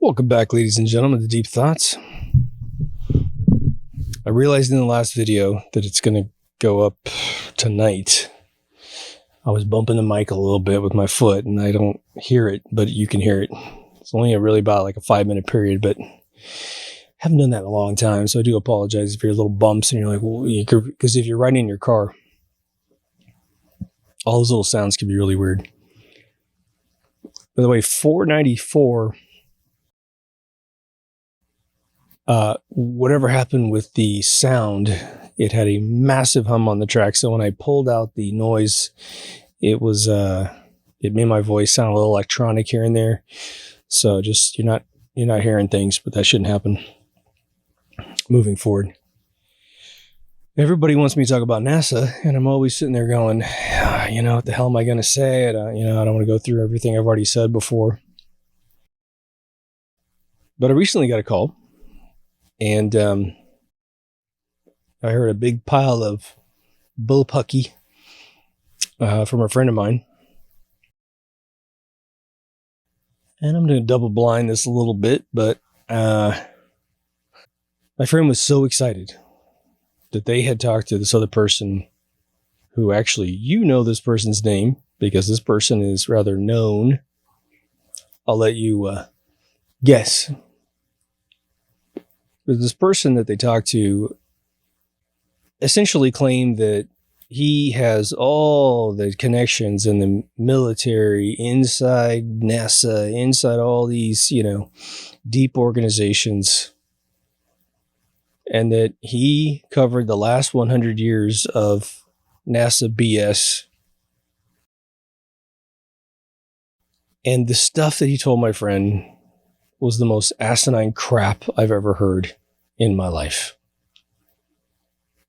Welcome back, ladies and gentlemen, to Deep Thoughts. I realized in the last video that it's going to go up tonight. I was bumping the mic a little bit with my foot, and I don't hear it, but you can hear it. It's only really about like a 5-minute period, but I haven't done that in a long time, so I do apologize if you're little bumps and you're like, well, because if you're riding in your car, all those little sounds can be really weird. By the way, 494... whatever happened with the sound, it had a massive hum on the track. So when I pulled out the noise, it was, it made my voice sound a little electronic here and there. So just, you're not hearing things, but that shouldn't happen moving forward. Everybody wants me to talk about NASA, and I'm always sitting there going, what the hell am I going to say? I don't want to go through everything I've already said before. But I recently got a call. And I heard a big pile of bullpucky from a friend of mine. And I'm going to double blind this a little bit, but my friend was so excited that they had talked to this other person who actually, this person's name, because this person is rather known. I'll let you guess. This person that they talked to essentially claimed that he has all the connections in the military, inside NASA, inside all these, deep organizations, and that he covered the last 100 years of NASA BS. And the stuff that he told my friend was the most asinine crap I've ever heard in my life.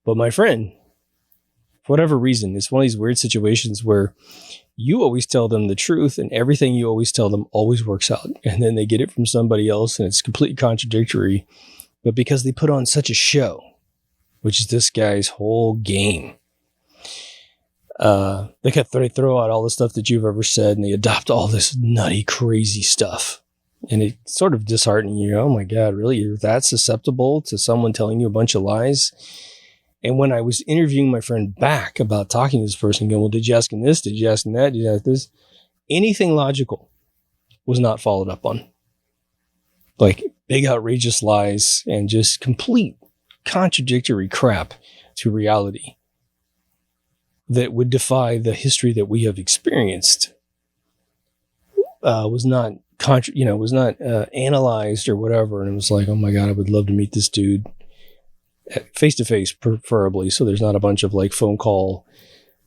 But my friend, for whatever reason, it's one of these weird situations where you always tell them the truth and everything you always tell them always works out. And then they get it from somebody else and it's completely contradictory. But because they put on such a show, which is this guy's whole game, they throw out all the stuff that you've ever said and they adopt all this nutty, crazy stuff. And it's sort of disheartening. You go, oh my God, really? You're that susceptible to someone telling you a bunch of lies? And when I was interviewing my friend back about talking to this person, going, well, did you ask him this? Did you ask him that? Did you ask this? Anything logical was not followed up on. Like big outrageous lies and just complete contradictory crap to reality that would defy the history that we have experienced. Was not analyzed or whatever. And it was like, oh my God, I would love to meet this dude face to face, preferably. So there's not a bunch of like phone call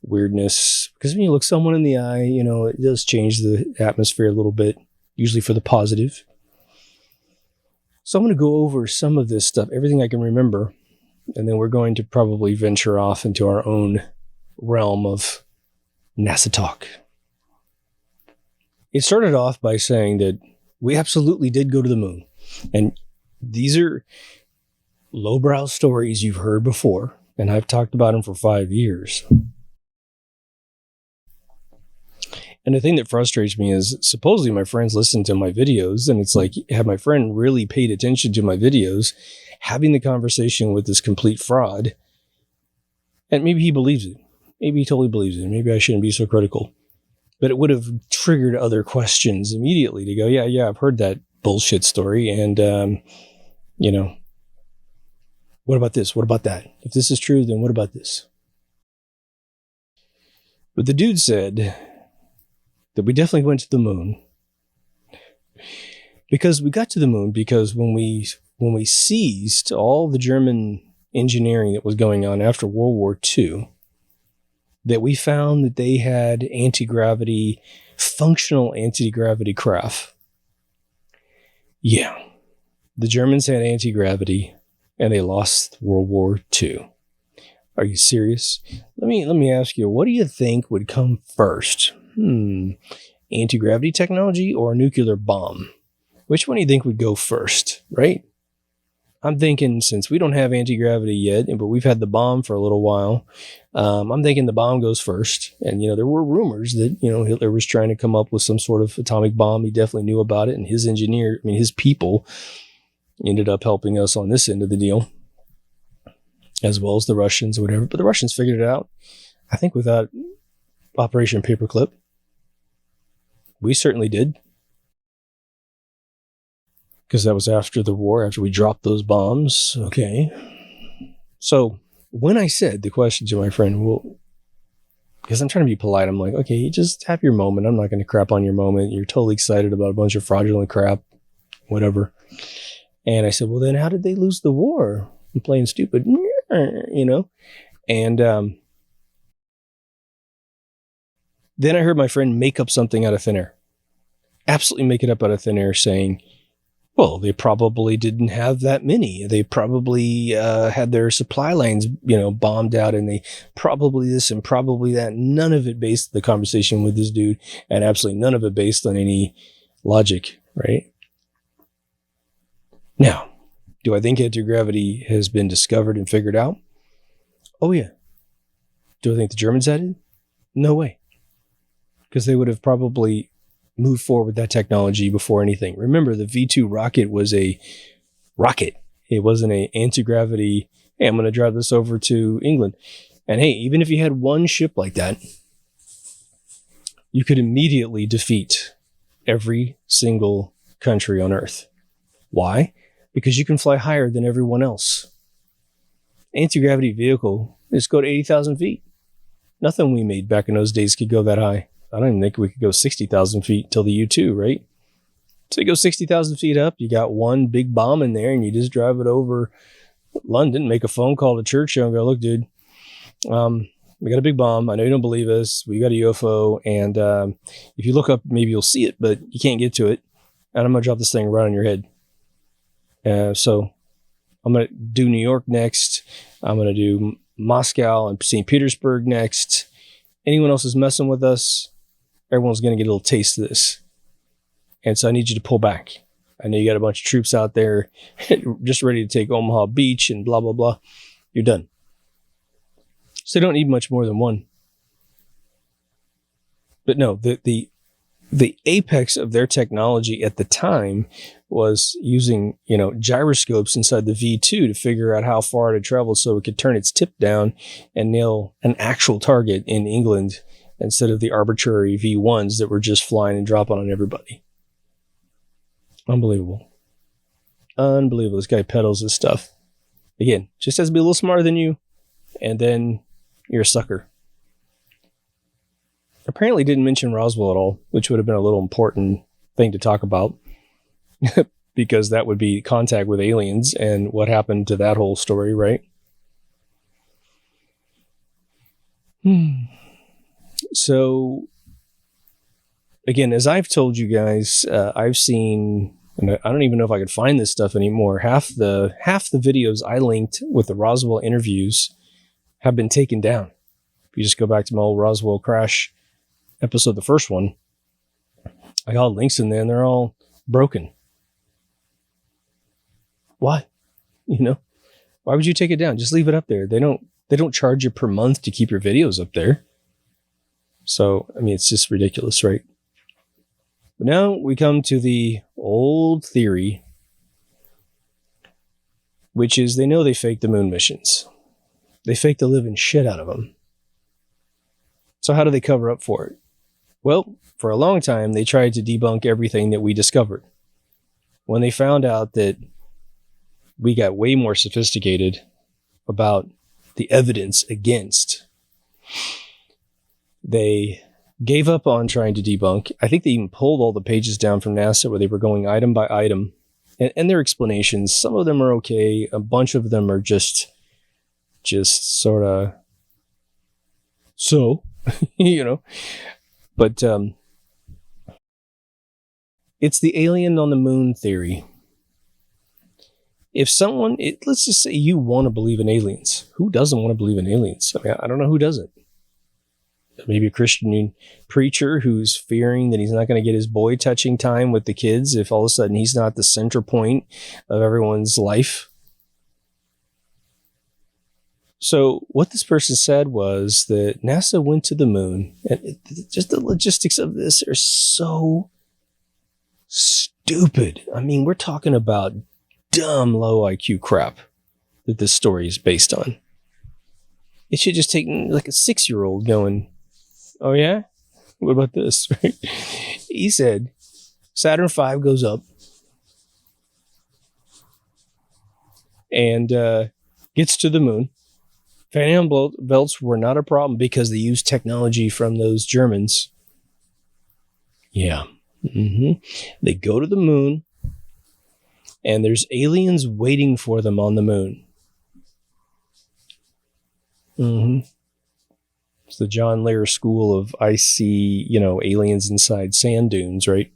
weirdness, because when you look someone in the eye, it does change the atmosphere a little bit, usually for the positive. So I'm going to go over some of this stuff, everything I can remember. And then we're going to probably venture off into our own realm of NASA talk. It started off by saying that we absolutely did go to the moon. And these are lowbrow stories you've heard before, and I've talked about them for 5 years. And the thing that frustrates me is supposedly my friends listen to my videos, and it's like, have my friend really paid attention to my videos, having the conversation with this complete fraud, and maybe he believes it. Maybe he totally believes it. Maybe I shouldn't be so critical. But it would have triggered other questions immediately to go, yeah, I've heard that bullshit story. And, what about this? What about that? If this is true, then what about this? But the dude said that we definitely went to the moon. Because we got to the moon because when we seized all the German engineering that was going on after World War II, that we found that they had functional anti-gravity craft. Yeah. The Germans had anti-gravity and they lost World War II. Are you serious? Let me ask you, what do you think would come first? Anti-gravity technology or a nuclear bomb? Which one do you think would go first, right? I'm thinking, since we don't have anti-gravity yet, but we've had the bomb for a little while, I'm thinking the bomb goes first. And, there were rumors that, Hitler was trying to come up with some sort of atomic bomb. He definitely knew about it. And his people ended up helping us on this end of the deal, as well as the Russians or whatever. But the Russians figured it out, I think, without Operation Paperclip. We certainly did. Because that was after the war, after we dropped those bombs. Okay. So when I said the question to my friend, well, because I'm trying to be polite, I'm like, okay, you just have your moment. I'm not going to crap on your moment. You're totally excited about a bunch of fraudulent crap, whatever. And I said, well, then how did they lose the war? I'm playing stupid, And then I heard my friend make up something out of thin air. Absolutely make it up out of thin air, saying, well, they probably didn't have that many. They probably had their supply lines, bombed out, and they probably this and probably that. None of it based on the conversation with this dude, and absolutely none of it based on any logic, right? Now, do I think anti-gravity has been discovered and figured out? Oh, yeah. Do I think the Germans had it? No way. Because they would have probably move forward with that technology before anything. Remember, the V2 rocket was a rocket. It wasn't an anti-gravity, hey, I'm going to drive this over to England. And hey, even if you had one ship like that, you could immediately defeat every single country on Earth. Why? Because you can fly higher than everyone else. Anti-gravity vehicle is go to 80,000 feet. Nothing we made back in those days could go that high. I don't even think we could go 60,000 feet till the U-2, right? So you go 60,000 feet up, you got one big bomb in there, and you just drive it over London, make a phone call to Churchill and go, look, dude, we got a big bomb. I know you don't believe us. We got a UFO, and if you look up, maybe you'll see it, but you can't get to it. And I'm going to drop this thing right on your head. So I'm going to do New York next. I'm going to do Moscow and St. Petersburg next. Anyone else is messing with us, everyone's going to get a little taste of this. And so I need you to pull back. I know you got a bunch of troops out there just ready to take Omaha Beach and blah, blah, blah. You're done. So they don't need much more than one. But no, the apex of their technology at the time was using, gyroscopes inside the V2 to figure out how far it traveled so it could turn its tip down and nail an actual target in England instead of the arbitrary V1s that were just flying and dropping on everybody. Unbelievable. Unbelievable. This guy peddles his stuff. Again, just has to be a little smarter than you, and then you're a sucker. Apparently didn't mention Roswell at all, which would have been a little important thing to talk about because that would be contact with aliens and what happened to that whole story, right? So, again, as I've told you guys, I've seen, and I don't even know if I could find this stuff anymore. Half the videos I linked with the Roswell interviews have been taken down. If you just go back to my old Roswell crash episode, the first one, I got links in there and they're all broken. Why? Why would you take it down? Just leave it up there. They don't charge you per month to keep your videos up there. So, it's just ridiculous, right? But now we come to the old theory, which is they know they faked the moon missions. They faked the living shit out of them. So how do they cover up for it? Well, for a long time, they tried to debunk everything that we discovered. When they found out that we got way more sophisticated about the evidence against, they gave up on trying to debunk. I think they even pulled all the pages down from NASA where they were going item by item. And their explanations, some of them are okay. A bunch of them are just sort of so, But it's the alien on the moon theory. If someone, let's just say you want to believe in aliens. Who doesn't want to believe in aliens? I don't know who doesn't. Maybe a Christian preacher who's fearing that he's not going to get his boy touching time with the kids if all of a sudden he's not the center point of everyone's life. So what this person said was that NASA went to the moon, and just the logistics of this are so stupid. I mean, we're talking about dumb low IQ crap that this story is based on. It should just take like a 6-year-old going, oh yeah? What about this? He said Saturn V goes up and gets to the moon. Van Allen belts were not a problem because they used technology from those Germans. Yeah. They go to the moon, and there's aliens waiting for them on the moon. It's the John Lair school of I see, aliens inside sand dunes, right?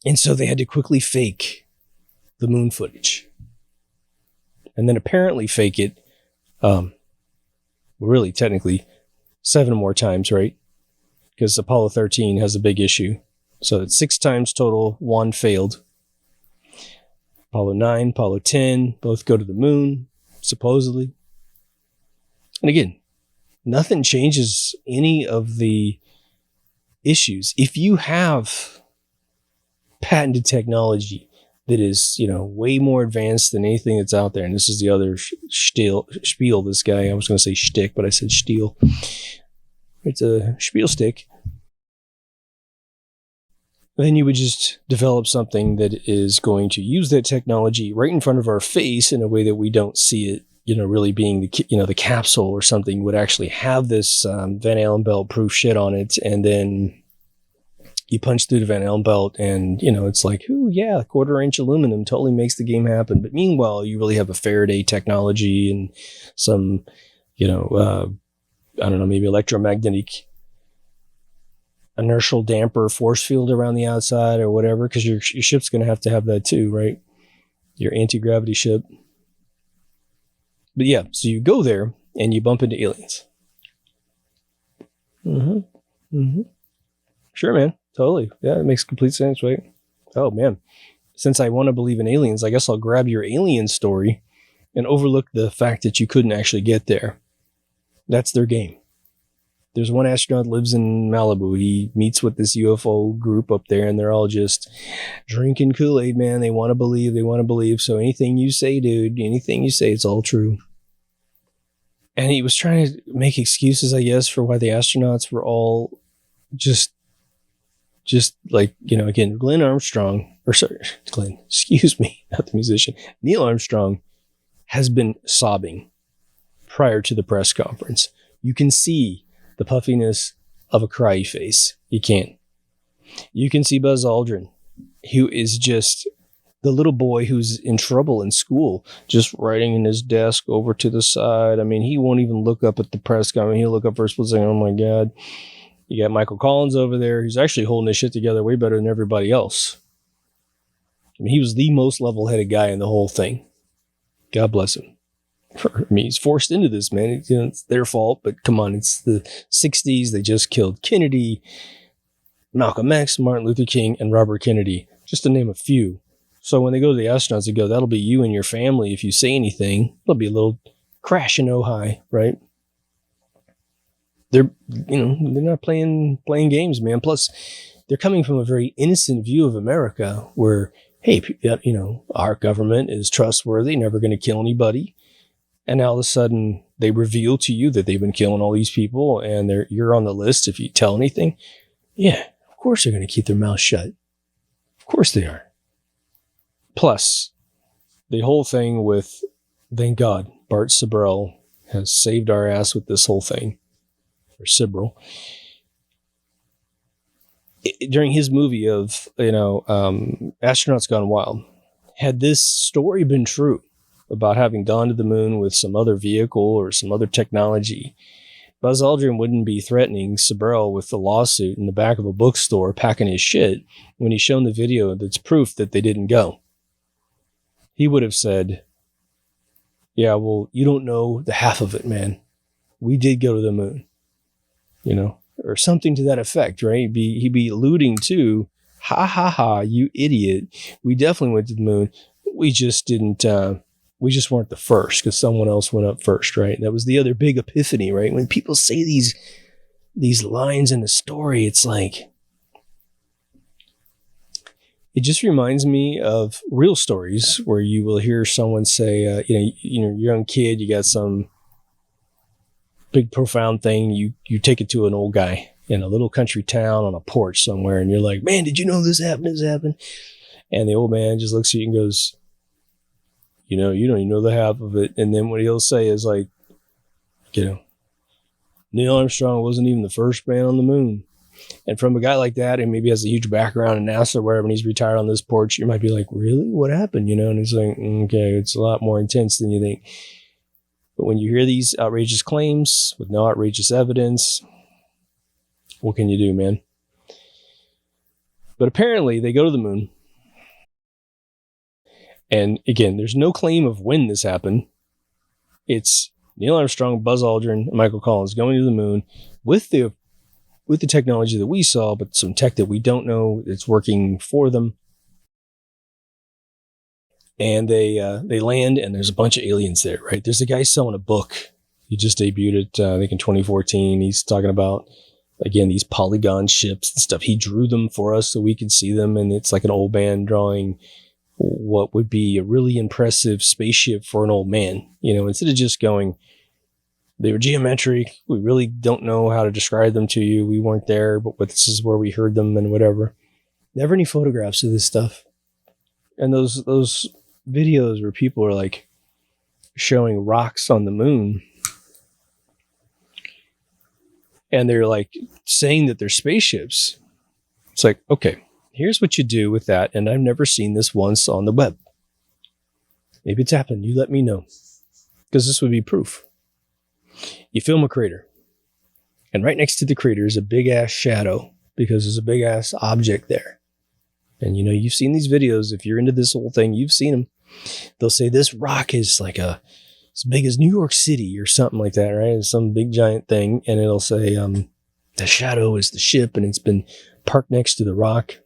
And so they had to quickly fake the moon footage. And then apparently fake it, really technically 7 more times, right? Because Apollo 13 has a big issue. So it's 6 times total, 1 failed. Apollo 9, Apollo 10, both go to the moon, supposedly. And again, nothing changes any of the issues. If you have patented technology that is, way more advanced than anything that's out there, and this is the other spiel, this guy, I was going to say shtick, but I said steal. It's a spiel stick. Then you would just develop something that is going to use that technology right in front of our face in a way that we don't see it, really being the capsule or something would actually have this Van Allen belt proof shit on it. And then you punch through the Van Allen belt and, it's like, ooh, yeah, 1/4-inch aluminum totally makes the game happen. But meanwhile, you really have a Faraday technology and some, I don't know, maybe electromagnetic inertial damper force field around the outside or whatever, because your ship's going to have that too, right? Your anti-gravity ship. But yeah, so you go there and you bump into aliens. Sure, man. Totally. Yeah, it makes complete sense, right? Oh, man. Since I want to believe in aliens, I guess I'll grab your alien story and overlook the fact that you couldn't actually get there. That's their game. There's one astronaut lives in Malibu. He meets with this UFO group up there, and they're all just drinking Kool-Aid, man. They want to believe. So anything you say, dude, anything you say, it's all true. And he was trying to make excuses, I guess, for why the astronauts were all just like, again, excuse me, not the musician. Neil Armstrong has been sobbing prior to the press conference. You can see the puffiness of a cry face. You can. You can see Buzz Aldrin, who is just the little boy who's in trouble in school, just writing in his desk over to the side. I mean, he won't even look up at the press conference. He'll look up first and say, oh my God. You got Michael Collins over there. He's actually holding this shit together way better than everybody else. I mean, he was the most level-headed guy in the whole thing. God bless him. I mean, he's forced into this, man. It's their fault, but come on, it's the 60s. They just killed Kennedy, Malcolm X, Martin Luther King, and Robert Kennedy, just to name a few. So when they go to the astronauts, they go, that'll be you and your family if you say anything. There'll be a little crash in Ojai, right? They're not playing games, man. Plus, they're coming from a very innocent view of America where, hey, our government is trustworthy, never going to kill anybody. And now all of a sudden they reveal to you that they've been killing all these people and you're on the list if you tell anything. Yeah, of course they're going to keep their mouth shut. Of course they are. Plus, the whole thing with, thank God, Bart Sibrel has saved our ass with this whole thing. Or Sibrel. During his movie of, Astronauts Gone Wild, had this story been true about having gone to the moon with some other vehicle or some other technology, Buzz Aldrin wouldn't be threatening Sibrel with the lawsuit in the back of a bookstore packing his shit when he's shown the video that's proof that they didn't go. He would have said, yeah, well, you don't know the half of it, man. We did go to the moon. Or something to that effect, right? He'd be alluding to, ha, you idiot. We definitely went to the moon. We just didn't We just weren't the first because someone else went up first, right? That was the other big epiphany, right? When people say these lines in the story, it's like, it just reminds me of real stories where you will hear someone say, you're a young kid, you got some big profound thing, you take it to an old guy in a little country town on a porch somewhere, and you're like, man, did you know this happened? And the old man just looks at you and goes, you don't even know the half of it. And then what he'll say is like, Neil Armstrong wasn't even the first man on the moon. And from a guy like that, and maybe has a huge background in NASA or wherever, and he's retired on this porch, you might be like, really? What happened? And it's like, okay, it's a lot more intense than you think. But when you hear these outrageous claims with no outrageous evidence, what can you do, man? But apparently they go to the moon. And again, there's no claim of when this happened. It's Neil Armstrong, Buzz Aldrin, and Michael Collins going to the moon with the technology that we saw, but some tech that we don't know that's working for them. And they land, and there's a bunch of aliens there, right? There's a guy selling a book. He just debuted it, I think in 2014. He's talking about, again, these polygon ships and stuff. He drew them for us so we could see them, and it's like an old man drawing what would be a really impressive spaceship for an old man. Instead of just going, they were geometric, we really don't know how to describe them to you, we weren't there, but this is where we heard them and whatever. Never any photographs of this stuff. And those videos where people are like showing rocks on the moon, and they're like saying that they're spaceships. It's like, okay, here's what you do with that. And I've never seen this once on the web. Maybe it's happened. You let me know, because this would be proof. You film a crater, and right next to the crater is a big ass shadow because there's a big ass object there. And you've seen these videos. If you're into this whole thing, you've seen them. They'll say this rock is like as big as New York City or something like that, right? It's some big giant thing. And it'll say the shadow is the ship, and it's been parked next to the rock.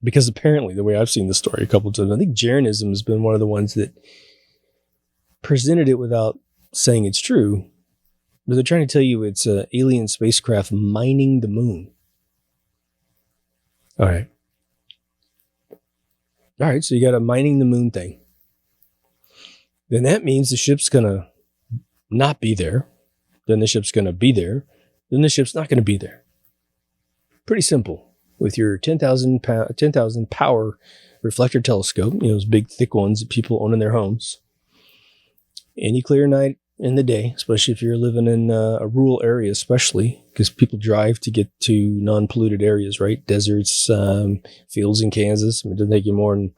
Because apparently, the way I've seen the story a couple of times, I think Jeranism has been one of the ones that presented it without saying it's true. But they're trying to tell you it's an alien spacecraft mining the moon. All right, so you got a mining the moon thing. Then that means the ship's going to not be there. Then the ship's going to be there. Then the ship's not going to be there. Pretty simple. With your 10,000 power reflector telescope, those big thick ones that people own in their homes. Any clear night in the day, especially if you're living in a rural area, especially because people drive to get to non-polluted areas, right? Deserts, fields in Kansas. It doesn't take you more than,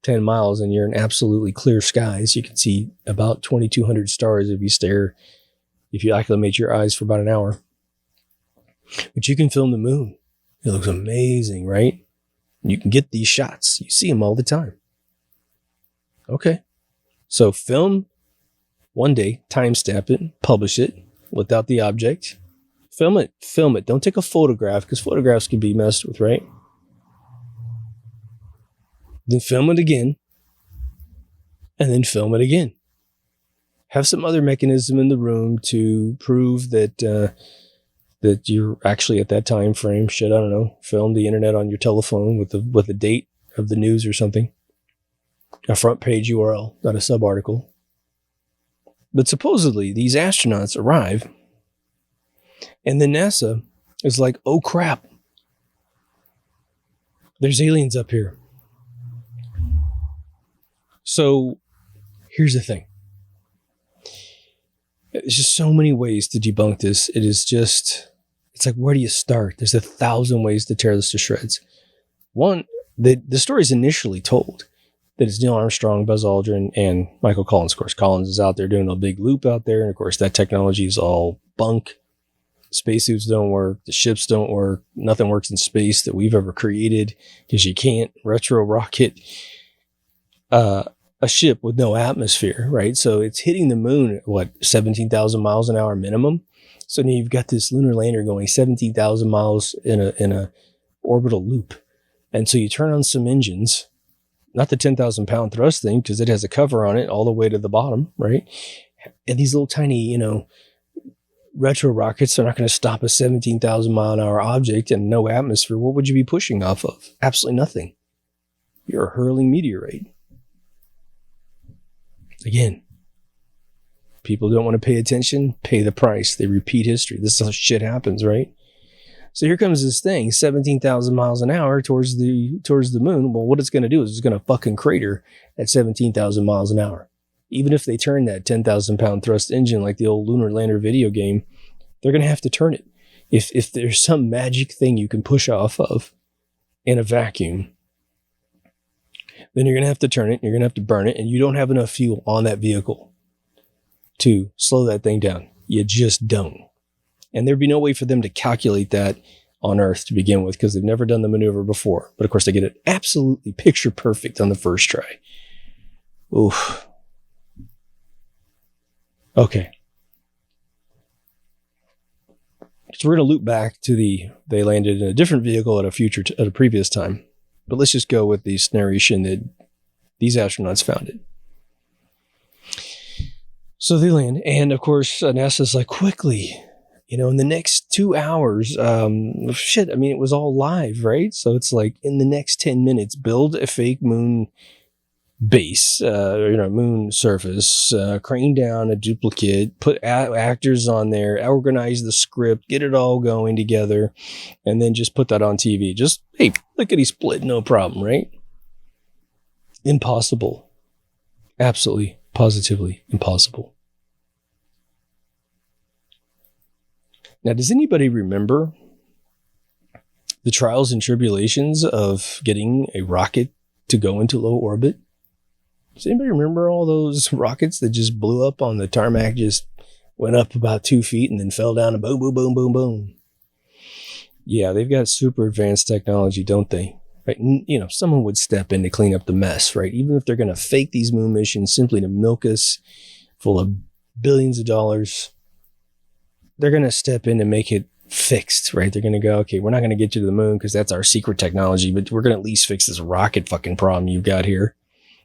10 miles, and you're in absolutely clear skies. You can see about 2,200 stars if you acclimate your eyes for about an hour. But you can film the moon. It looks amazing, right? You can get these shots. You see them all the time. Okay. So film one day, timestamp it, publish it without the object. Film it. Don't take a photograph, because photographs can be messed with, right? Then film it again. And then film it again. Have some other mechanism in the room to prove that that you're actually at that time frame. I don't know. Film the internet on your telephone with the date of the news or something. A front page URL, not a sub-article. But supposedly these astronauts arrive, and then NASA is like, oh crap, there's aliens up here. So here's the thing. There's just so many ways to debunk this. It's like, where do you start? There's 1,000 ways to tear this to shreds. One, the story is initially told that it's Neil Armstrong, Buzz Aldrin, and Michael Collins. Of course, Collins is out there doing a big loop out there. And of course, that technology is all bunk. Spacesuits don't work. The ships don't work. Nothing works in space that we've ever created, because you can't retro rocket a ship with no atmosphere, right? So it's hitting the moon at 17,000 miles an hour minimum. So now you've got this lunar lander going 17,000 miles in a orbital loop. And so you turn on some engines, Not the 10,000 pound thrust thing, because it has a cover on it all the way to the bottom, right? And these little tiny, retro rockets are not going to stop a 17,000 mile an hour object in no atmosphere. What would you be pushing off of? Absolutely nothing. You're a hurling meteorite. Again, people don't want to pay attention, pay the price. They repeat history. This is how shit happens, right? So here comes this thing, 17,000 miles an hour towards the moon. Well, what it's going to do is it's going to fucking crater at 17,000 miles an hour. Even if they turn that 10,000 pound thrust engine like the old lunar lander video game, they're going to have to turn it. If there's some magic thing you can push off of in a vacuum, then you're going to have to turn it, you're going to have to burn it, and you don't have enough fuel on that vehicle to slow that thing down. You just don't. And there'd be no way for them to calculate that on Earth to begin with, because they've never done the maneuver before. But of course, they get it absolutely picture perfect on the first try. Oof. Okay. So we're going to loop back to they landed in a different vehicle at a previous time. But let's just go with the narration that these astronauts found it. So they land, and of course, NASA's like, quickly, in the next 2 hours, it was all live, right? So it's like, in the next 10 minutes, build a fake moon base, moon surface, crane down a duplicate, put actors on there, organize the script, get it all going together, and then just put that on TV. Just, hey, lickety split, no problem, right? Impossible. Absolutely, positively impossible. Now, does anybody remember the trials and tribulations of getting a rocket to go into low orbit? Does anybody remember all those rockets that just blew up on the tarmac, just went up about 2 feet and then fell down and boom, boom, boom, boom, boom? Yeah, they've got super advanced technology, don't they? Right? Someone would step in to clean up the mess, right? Even if they're going to fake these moon missions simply to milk us full of billions of dollars, they're going to step in and make it fixed, right? They're going to go, okay, we're not going to get you to the moon because that's our secret technology, but we're going to at least fix this rocket fucking problem you've got here.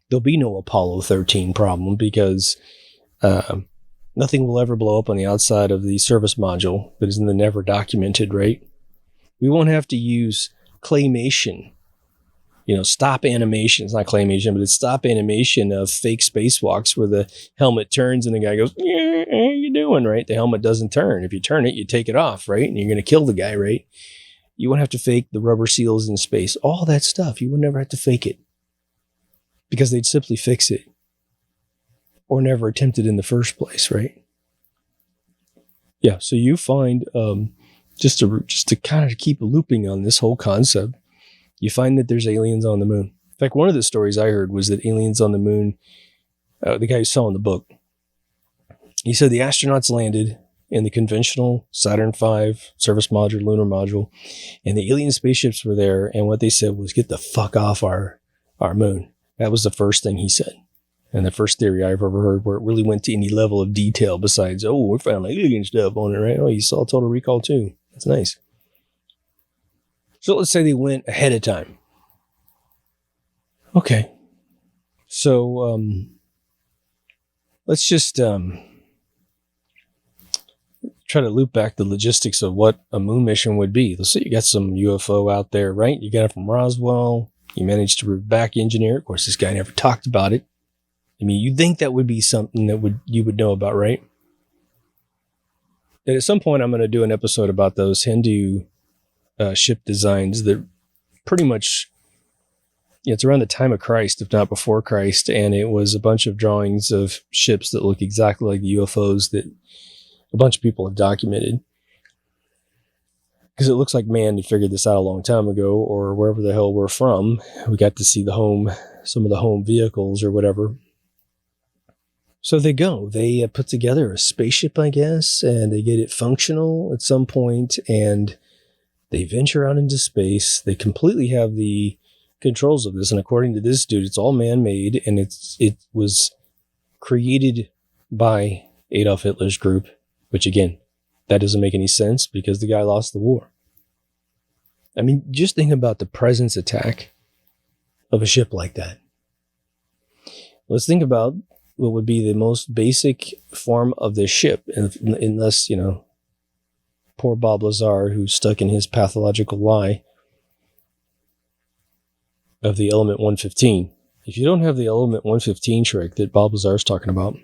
There'll be no Apollo 13 problem because nothing will ever blow up on the outside of the service module that is in the never documented, right? We won't have to use claymation, stop animation. It's not claymation, but it's stop animation of fake spacewalks where the helmet turns and the guy goes, yeah, how you doing, right? The helmet doesn't turn. If you turn it, you take it off, right? And you're going to kill the guy, right? You won't have to fake the rubber seals in space. All that stuff, you would never have to fake it because they'd simply fix it or never attempt it in the first place, right? Yeah, so you find, just to kind of keep looping on this whole concept, you find that there's aliens on the moon. In fact, one of the stories I heard was that aliens on the moon, the guy who's selling the book, he said the astronauts landed in the conventional Saturn V service module, lunar module, and the alien spaceships were there, and what they said was, get the fuck off our moon. That was the first thing he said. And the first theory I've ever heard where it really went to any level of detail besides, we found alien stuff on it, right? Oh, you saw Total Recall too. That's nice. So let's say they went ahead of time. Okay. So let's just try to loop back the logistics of what a moon mission would be. Let's say you got some UFO out there, right? You got it from Roswell. You managed to back engineer it. Of course, this guy never talked about it. I mean, you'd think that would be something that you would know about, right? And at some point, I'm going to do an episode about those Hindu ship designs that pretty much, it's around the time of Christ, if not before Christ, and it was a bunch of drawings of ships that look exactly like the UFOs that a bunch of people have documented. Because it looks like man had figured this out a long time ago, or wherever the hell we're from. We got to see some of the home vehicles or whatever. So they put together a spaceship, I guess, and they get it functional at some point, and they venture out into space. They completely have the controls of this, and according to this dude, it's all man-made, and it was created by Adolf Hitler's group, which again, that doesn't make any sense because the guy lost the war. I mean, just think about the presence attack of a ship like that. Let's think about what would be the most basic form of this ship, unless, poor Bob Lazar, who's stuck in his pathological lie of the element 115. If you don't have the element 115 trick that Bob Lazar's talking about,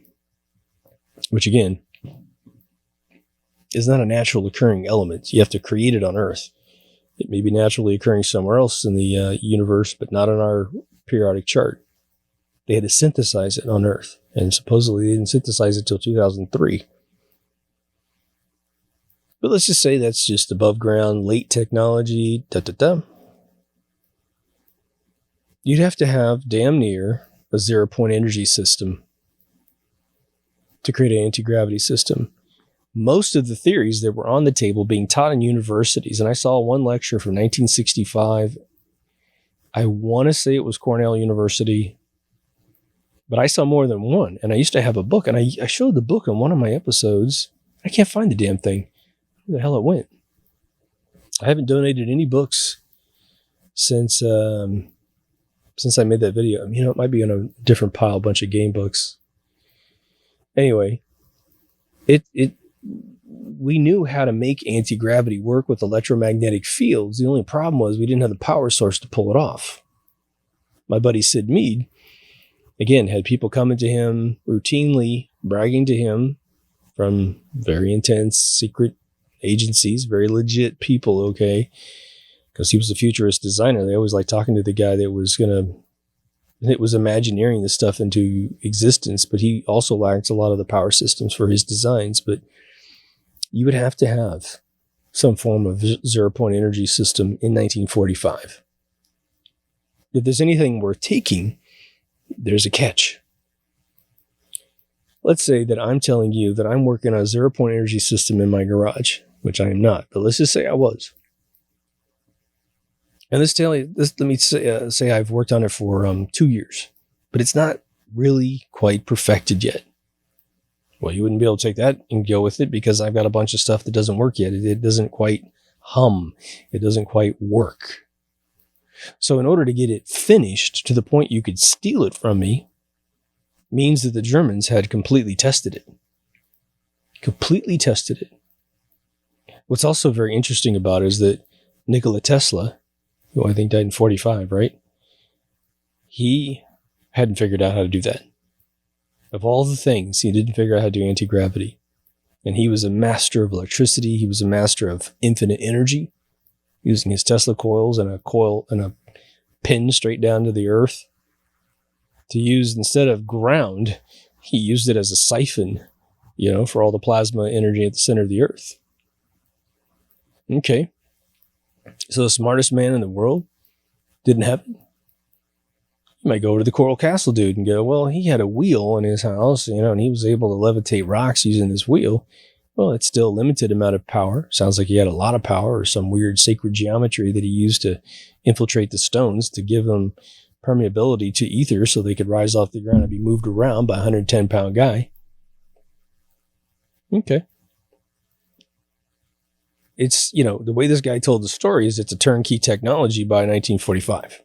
which again is not a natural occurring element, you have to create it on Earth. It may be naturally occurring somewhere else in the universe, but not on our periodic chart. They had to synthesize it on Earth, and supposedly they didn't synthesize it till 2003. But let's just say that's just above ground, late technology, You'd have to have damn near a 0-point energy system to create an anti-gravity system. Most of the theories that were on the table being taught in universities, and I saw one lecture from 1965. I want to say it was Cornell University, but I saw more than one. And I used to have a book, and I showed the book on one of my episodes. I can't find the damn thing. Where the hell it went? I haven't donated any books since I made that video. It might be in a different pile, a bunch of game books. Anyway, we knew how to make anti-gravity work with electromagnetic fields. The only problem was we didn't have the power source to pull it off. My buddy Sid Mead, again, had people coming to him routinely, bragging to him from very intense secret agencies, very legit people, okay? Because he was a futurist designer. They always liked talking to the guy that was imagineering this stuff into existence, but he also lacked a lot of the power systems for his designs. But you would have to have some form of 0-point energy system in 1945. If there's anything worth taking, there's a catch. Let's say that I'm telling you that I'm working on a 0-point energy system in my garage, which I am not, but let's just say I was. And let me say I've worked on it for 2 years, but it's not really quite perfected yet. Well, you wouldn't be able to take that and go with it because I've got a bunch of stuff that doesn't work yet. It doesn't quite hum. It doesn't quite work. So in order to get it finished to the point you could steal it from me, means that the Germans had completely tested it. What's also very interesting about it is that Nikola Tesla, who I think died in 45, right? He hadn't figured out how to do that. Of all the things, he didn't figure out how to do anti-gravity. And he was a master of electricity. He was a master of infinite energy, using his Tesla coils and a pin straight down to the earth. To use, instead of ground, he used it as a siphon, for all the plasma energy at the center of the earth. Okay. So the smartest man in the world didn't have it. You might go over to the Coral Castle dude and go, well, he had a wheel in his house, and he was able to levitate rocks using this wheel. Well, it's still a limited amount of power. Sounds like he had a lot of power or some weird sacred geometry that he used to infiltrate the stones to give them permeability to ether so they could rise off the ground and be moved around by a 110-pound guy. Okay. It's, the way this guy told the story is it's a turnkey technology by 1945.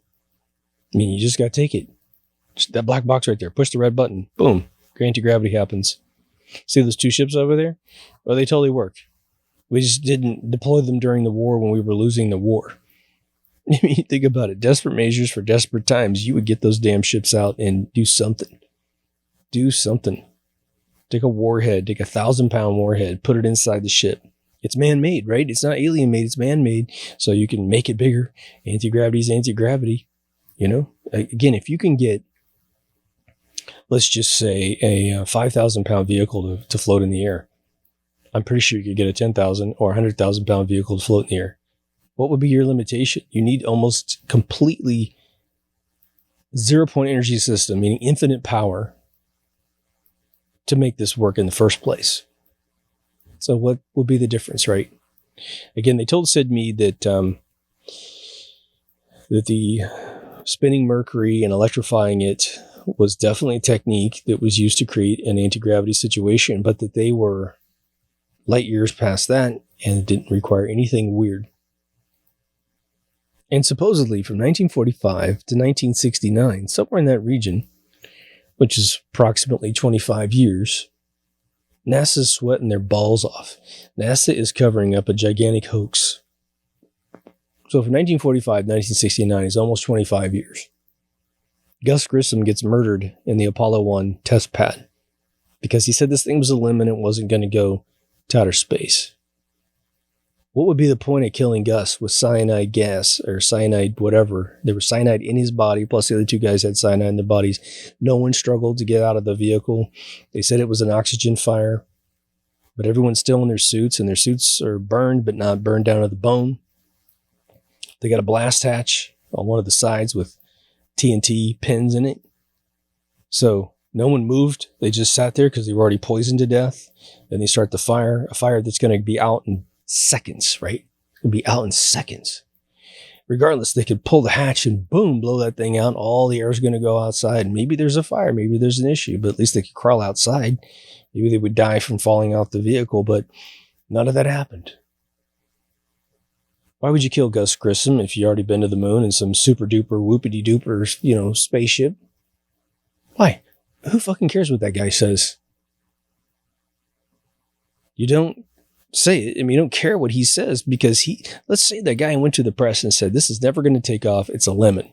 You just got to take it. Just that black box right there. Push the red button. Boom. Anti-gravity happens. See those two ships over there? Well, they totally work. We just didn't deploy them during the war when we were losing the war. Think about it. Desperate measures for desperate times. You would get those damn ships out and do something. Take a warhead. Take a 1,000-pound warhead. Put it inside the ship. It's man-made, right? It's not alien-made. It's man-made. So you can make it bigger. Anti-gravity is anti-gravity. Again, if you can get, let's just say, a 5,000-pound vehicle to float in the air, I'm pretty sure you could get a 10,000 or 100,000-pound vehicle to float in the air. What would be your limitation? You need almost completely 0-point energy system, meaning infinite power, to make this work in the first place. So what would be the difference, right? Again, they told Sid Mead that the spinning mercury and electrifying it was definitely a technique that was used to create an anti-gravity situation, but that they were light years past that and it didn't require anything weird. And supposedly from 1945 to 1969, somewhere in that region, which is approximately 25 years, NASA's sweating their balls off. NASA is covering up a gigantic hoax. So from 1945 to 1969 is almost 25 years. Gus Grissom gets murdered in the Apollo 1 test pad because he said this thing was a limb and it wasn't going to go to outer space. What would be the point of killing Gus with cyanide gas or cyanide whatever? There was cyanide in his body, plus the other two guys had cyanide in their bodies. No one struggled to get out of the vehicle. They said it was an oxygen fire, but everyone's still in their suits, and their suits are burned, but not burned down to the bone. They got a blast hatch on one of the sides with TNT pins in it. So no one moved. They just sat there because they were already poisoned to death. Then they start the fire, a fire that's going to be out in seconds, right? It'll be out in seconds. Regardless, they could pull the hatch and boom, blow that thing out. All the air is going to go outside. Maybe there's a fire. Maybe there's an issue, but at least they could crawl outside. Maybe they would die from falling out the vehicle, but none of that happened. Why would you kill Gus Grissom if you already been to the moon in some super duper whoopity duper, spaceship? Why? Who fucking cares what that guy says? You don't say it. I mean, you don't care what he says because let's say that guy went to the press and said, this is never going to take off. It's a lemon,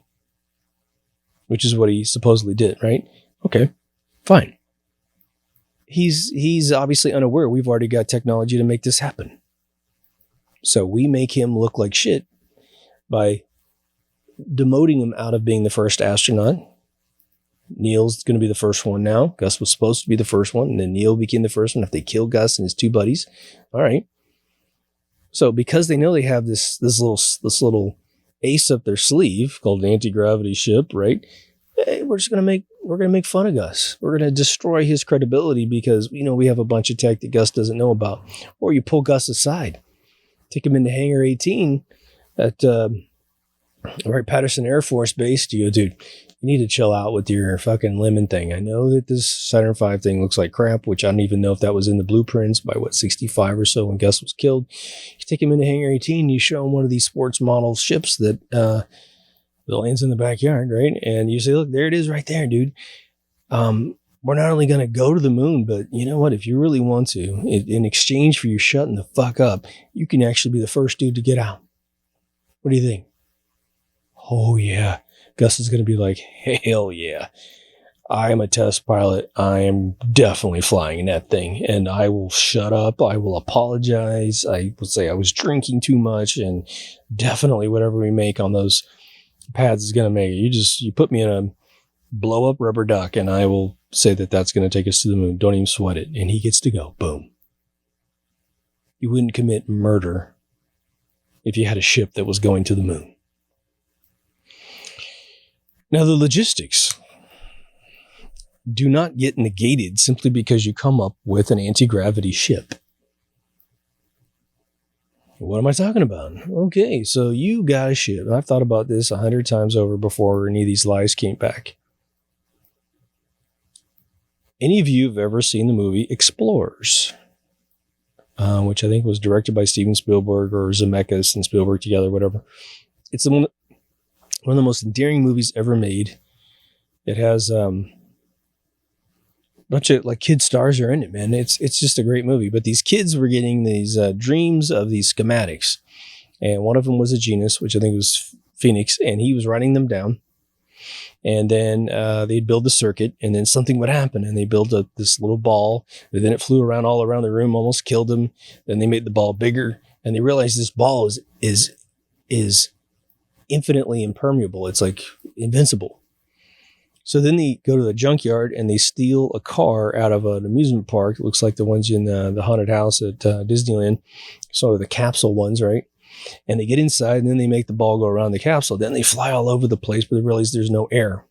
which is what he supposedly did, right? Okay, fine. He's obviously unaware. We've already got technology to make this happen. So we make him look like shit by demoting him out of being the first astronaut. Neil's going to be the first one now. Gus was supposed to be the first one, and then Neil became the first one. If they kill Gus and his two buddies, all right. So because they know they have this little ace up their sleeve called an anti-gravity ship, right? Hey, we're going to make fun of Gus. We're going to destroy his credibility because we have a bunch of tech that Gus doesn't know about. Or you pull Gus aside, take him into Hangar 18 at Patterson Air Force Base. You go, dude, you need to chill out with your fucking lemon thing. I know that this Saturn V thing looks like crap, which I don't even know if that was in the blueprints by 65 or so when Gus was killed. You take him into Hangar 18, you show him one of these sports model ships that lands in the backyard, right? And you say, look, there it is right there, dude. We're not only going to go to the moon, but you know what? If you really want to, in exchange for you shutting the fuck up, you can actually be the first dude to get out. What do you think? Oh, yeah. Gus is going to be like, hell yeah. I am a test pilot. I am definitely flying in that thing. And I will shut up. I will apologize. I will say I was drinking too much. And definitely whatever we make on those pads is going to make it. You put me in a blow up rubber duck and I will say that that's going to take us to the moon. Don't even sweat it. And he gets to go. Boom. You wouldn't commit murder if you had a ship that was going to the moon. Now, the logistics do not get negated simply because you come up with an anti-gravity ship. What am I talking about? Okay, so you got a ship. I've thought about this 100 times over before any of these lies came back. Any of you have ever seen the movie Explorers, which I think was directed by Steven Spielberg or Zemeckis and Spielberg together, whatever. It's one of the most endearing movies ever made. It has a bunch of kid stars are in it, man. It's just a great movie. But these kids were getting these dreams of these schematics. And one of them was a genius, which I think was Phoenix. And he was writing them down. And then they'd build the circuit. And then something would happen. And they built this little ball. And then it flew all around the room, almost killed them. Then they made the ball bigger. And they realized this ball is infinitely impermeable. It's like invincible. So then they go to the junkyard and they steal a car out of an amusement park. It looks like the ones in the haunted house at Disneyland. Sort of the capsule ones, right? And they get inside and then they make the ball go around the capsule. Then they fly all over the place, but they realize there's no air.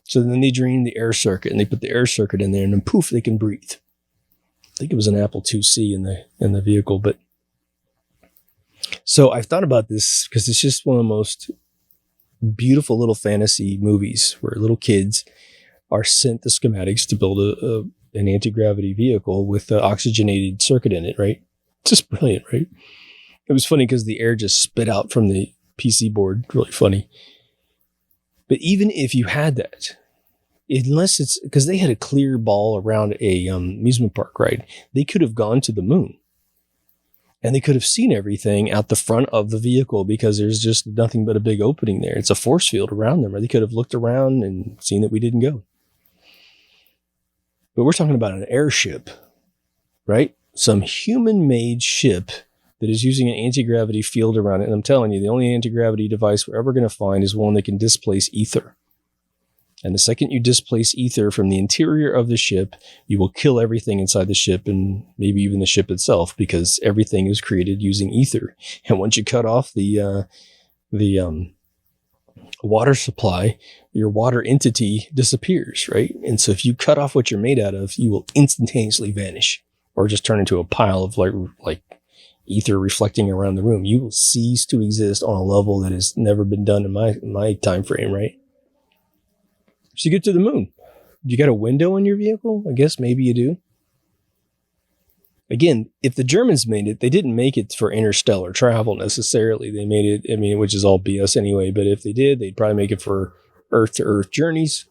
So then they dream the air circuit and they put the air circuit in there and then poof, they can breathe. I think it was an Apple IIc in the vehicle, but so I've thought about this because it's just one of the most beautiful little fantasy movies where little kids are sent the schematics to build an anti-gravity vehicle with an oxygenated circuit in it, right? Just brilliant, right? It was funny because the air just spit out from the PC board. Really funny. But even if you had that, unless it's because they had a clear ball around a amusement park ride. They could have gone to the moon and they could have seen everything out the front of the vehicle because there's just nothing but a big opening there. It's a force field around them, or they could have looked around and seen that we didn't go. But we're talking about an airship, right? Some human-made ship that is using an anti-gravity field around it. And I'm telling you, the only anti-gravity device we're ever going to find is one that can displace ether. And the second you displace ether from the interior of the ship, you will kill everything inside the ship and maybe even the ship itself, because everything is created using ether. And once you cut off the water supply, your water entity disappears, right? And so if you cut off what you're made out of, you will instantaneously vanish or just turn into a pile of like ether reflecting around the room. You will cease to exist on a level that has never been done in my time frame, right? So you get to the moon. You got a window in your vehicle? I guess maybe you do. Again, if the Germans made it, they didn't make it for interstellar travel necessarily. They made it, which is all BS anyway, but if they did, they'd probably make it for Earth-to-Earth journeys.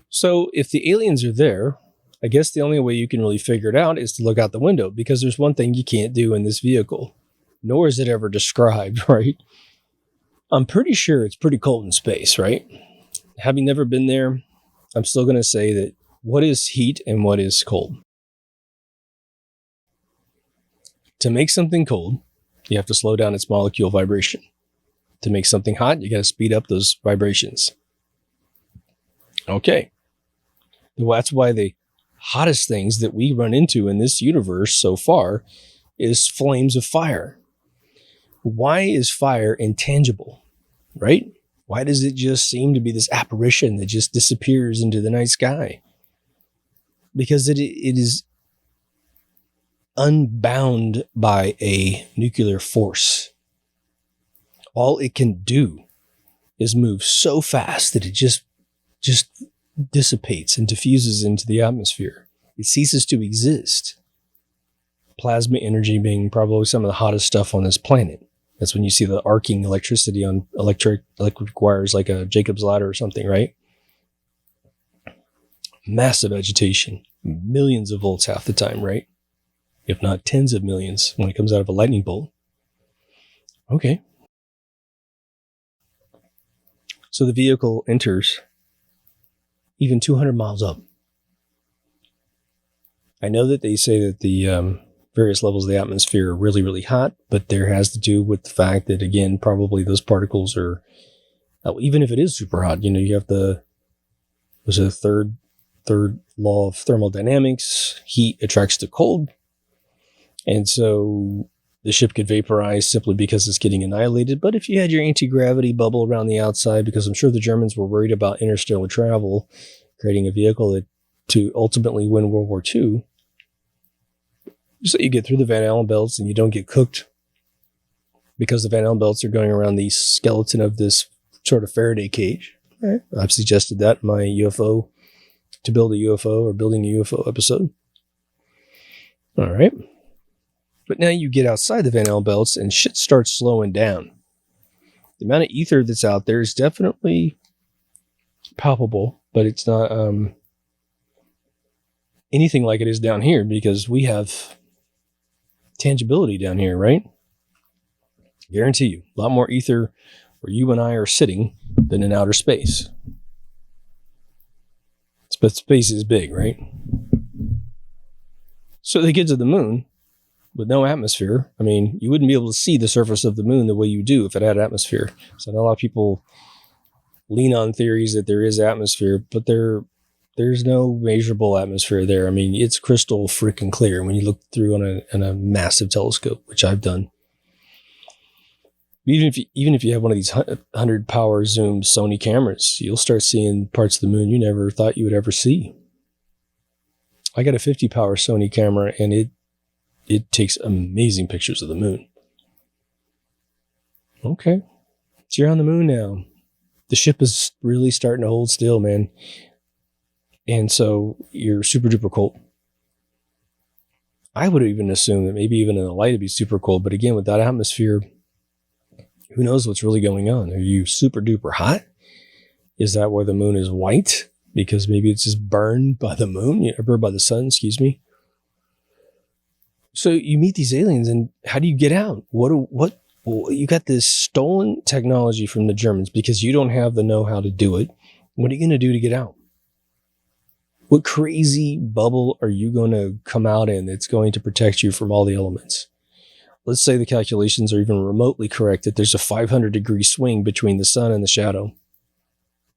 So if the aliens are there, I guess the only way you can really figure it out is to look out the window, because there's one thing you can't do in this vehicle, nor is it ever described, right? I'm pretty sure it's pretty cold in space, right? Having never been there, I'm still going to say that what is heat and what is cold? To make something cold, you have to slow down its molecule vibration. To make something hot, you got to speed up those vibrations. Okay. Well, that's why the hottest things that we run into in this universe so far is flames of fire. Why is fire intangible, right? Why does it just seem to be this apparition that just disappears into the night sky? Because it is unbound by a nuclear force. All it can do is move so fast that it just dissipates and diffuses into the atmosphere. It ceases to exist. Plasma energy being probably some of the hottest stuff on this planet. That's when you see the arcing electricity on electric wires like a Jacob's ladder or something, right? Massive agitation. Millions of volts half the time, right? If not tens of millions when it comes out of a lightning bolt. Okay. So the vehicle enters even 200 miles up. I know that they say that the various levels of the atmosphere are really, really hot, but there has to do with the fact that, again, probably those particles are, even if it is super hot, you have there's a third law of thermodynamics. Heat attracts to cold. And so the ship could vaporize simply because it's getting annihilated. But if you had your anti-gravity bubble around the outside, because I'm sure the Germans were worried about interstellar travel, creating a vehicle to ultimately win World War II, so you get through the Van Allen belts and you don't get cooked, because the Van Allen belts are going around the skeleton of this sort of Faraday cage. Right? I've suggested that in my UFO, to build a UFO or building a UFO episode. All right. But now you get outside the Van Allen belts and shit starts slowing down. The amount of ether that's out there is definitely palpable, but it's not anything like it is down here, because we have tangibility down here, right? Guarantee you, a lot more ether where you and I are sitting than in outer space. But space is big, right? So they get to the moon with no atmosphere. I mean, you wouldn't be able to see the surface of the moon the way you do if it had atmosphere. So I know a lot of people lean on theories that there is atmosphere, but there's no measurable atmosphere there. I mean, it's crystal freaking clear when you look through on a massive telescope, which I've done. Even if you have one of these 100 power zoom Sony cameras, you'll start seeing parts of the moon you never thought you would ever see. I got a 50 power Sony camera, and it takes amazing pictures of the moon. Okay. So you're on the moon now. The ship is really starting to hold still, man. And so you're super duper cold. I would even assume that maybe even in the light it'd be super cold. But again, without atmosphere, who knows what's really going on? Are you super duper hot? Is that why the moon is white? Because maybe it's just burned by the moon, or burned by the sun, excuse me. So you meet these aliens, and how do you get out? What you got this stolen technology from the Germans because you don't have the know-how to do it. What are you going to do to get out? What crazy bubble are you going to come out in that's going to protect you from all the elements? Let's say the calculations are even remotely correct, that there's a 500-degree swing between the sun and the shadow,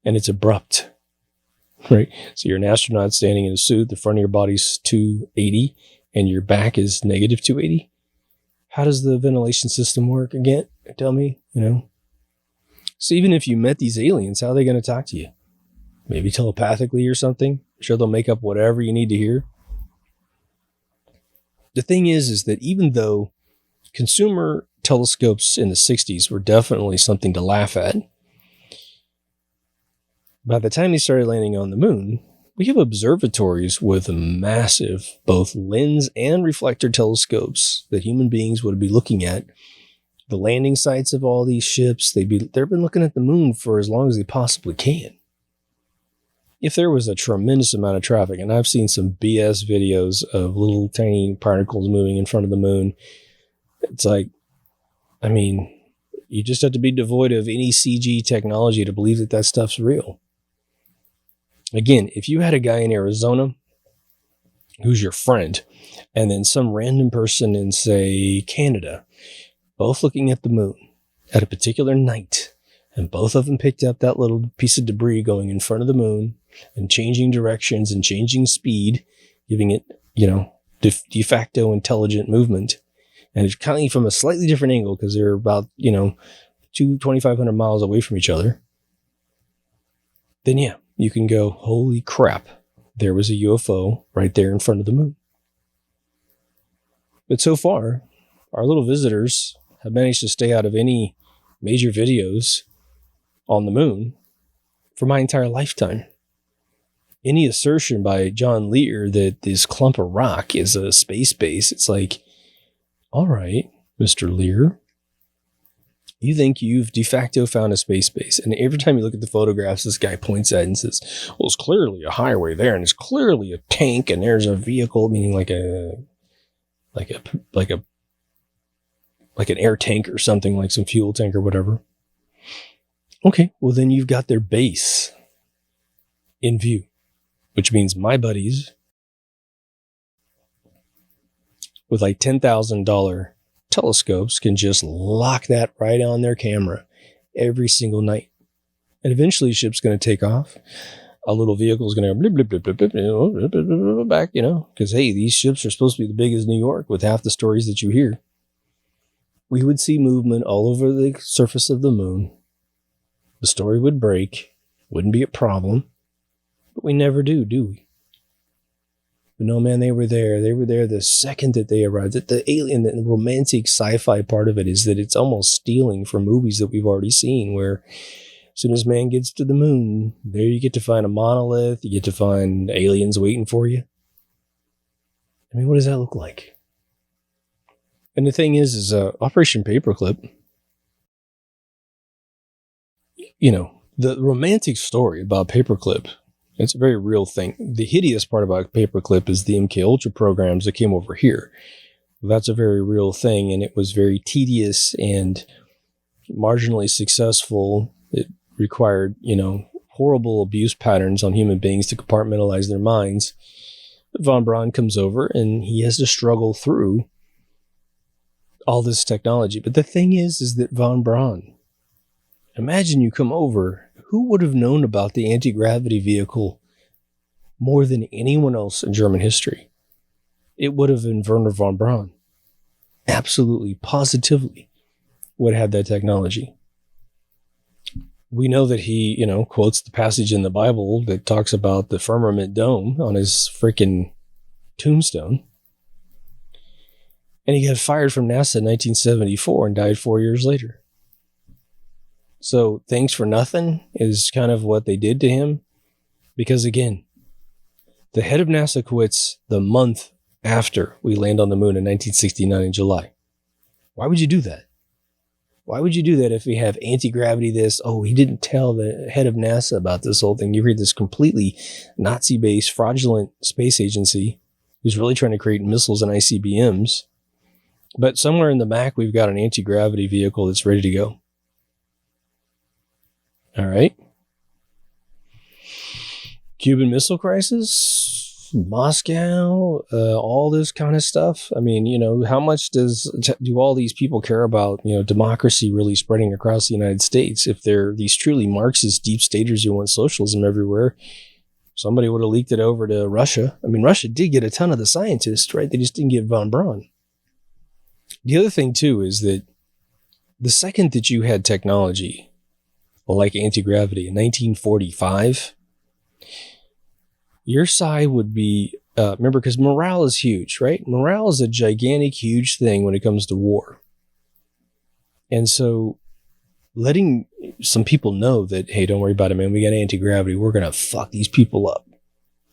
and it's abrupt, right? So you're an astronaut standing in a suit, the front of your body's 280, and your back is negative 280. How does the ventilation system work again? Tell me, So even if you met these aliens, how are they going to talk to you? Maybe telepathically or something? I'm sure they'll make up whatever you need to hear. The thing is that even though consumer telescopes in the 60s were definitely something to laugh at, by the time they started landing on the moon, we have observatories with massive both lens and reflector telescopes that human beings would be looking at. The landing sites of all these ships, they've been looking at the moon for as long as they possibly can. If there was a tremendous amount of traffic, and I've seen some BS videos of little tiny particles moving in front of the moon, it's like, you just have to be devoid of any CG technology to believe that that stuff's real. Again, if you had a guy in Arizona who's your friend, and then some random person in, say, Canada, both looking at the moon at a particular night, and both of them picked up that little piece of debris going in front of the moon and changing directions and changing speed, giving it, de facto intelligent movement, and it's coming from a slightly different angle because they're about, 2,500 miles away from each other, then yeah, you can go, holy crap, there was a UFO right there in front of the moon. But so far, our little visitors have managed to stay out of any major videos on the moon for my entire lifetime. Any assertion by John Lear that this clump of rock is a space base, it's like, all right, Mr. Lear, you think you've de facto found a space base. And every time you look at the photographs, this guy points at it and says, well, it's clearly a highway there, and it's clearly a tank, and there's a vehicle, meaning like an air tank or something, like some fuel tank or whatever. Okay, well then you've got their base in view, which means my buddies with like $10,000 telescopes can just lock that right on their camera every single night. And eventually the ship's going to take off. A little vehicle is going to go blip, blip, blip, blip, blip, blip, back, because, hey, these ships are supposed to be the big as New York with half the stories that you hear. We would see movement all over the surface of the moon. The story would break. Wouldn't be a problem. But we never do we? But no, man, they were there. They were there the second that they arrived. That the alien, the romantic sci-fi part of it is that it's almost stealing from movies that we've already seen, where as soon as man gets to the moon, there you get to find a monolith. You get to find aliens waiting for you. What does that look like? And the thing is Operation Paperclip, the romantic story about Paperclip, it's a very real thing. The hideous part about Paperclip is the MK Ultra programs that came over here. That's a very real thing, and it was very tedious and marginally successful. It required, horrible abuse patterns on human beings to compartmentalize their minds. But von Braun comes over, and he has to struggle through all this technology. But the thing is that von Braun, imagine you come over. Who would have known about the anti-gravity vehicle more than anyone else in German history? It would have been Werner von Braun. Absolutely, positively would have had that technology. We know that he, quotes the passage in the Bible that talks about the firmament dome on his freaking tombstone. And he got fired from NASA in 1974 and died 4 years later. So thanks for nothing is kind of what they did to him. Because again, the head of NASA quits the month after we land on the moon in 1969 in July. Why would you do that? Why would you do that if we have anti-gravity this? Oh, he didn't tell the head of NASA about this whole thing. You read this completely Nazi-based, fraudulent space agency who's really trying to create missiles and ICBMs. But somewhere in the back, we've got an anti-gravity vehicle that's ready to go. All right. Cuban Missile Crisis, Moscow, all this kind of stuff. I mean, how much do all these people care about, democracy really spreading across the United States? If they're these truly Marxist deep staters who want socialism everywhere, somebody would have leaked it over to Russia. I mean, Russia did get a ton of the scientists, right? They just didn't get von Braun. The other thing, too, is that the second that you had technology like anti-gravity in 1945, your side would be, remember, because morale is huge, right? Morale is a gigantic, huge thing when it comes to war. And so letting some people know that, hey, don't worry about it, man. We got anti-gravity. We're going to fuck these people up.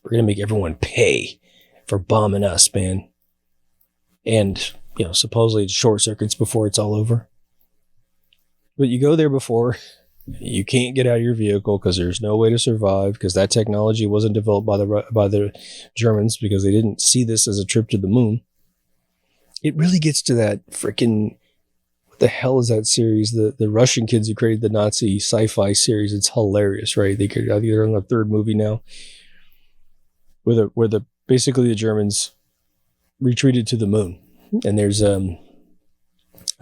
We're going to make everyone pay for bombing us, man. And, supposedly it short circuits before it's all over. But you go there before, you can't get out of your vehicle because there's no way to survive, because that technology wasn't developed by the Germans, because they didn't see this as a trip to the moon. It really gets to that freaking, what the hell is that series? The Russian kids who created the Nazi sci-fi series. It's hilarious, right? I think they're on the third movie now, where basically the Germans retreated to the moon, and there's a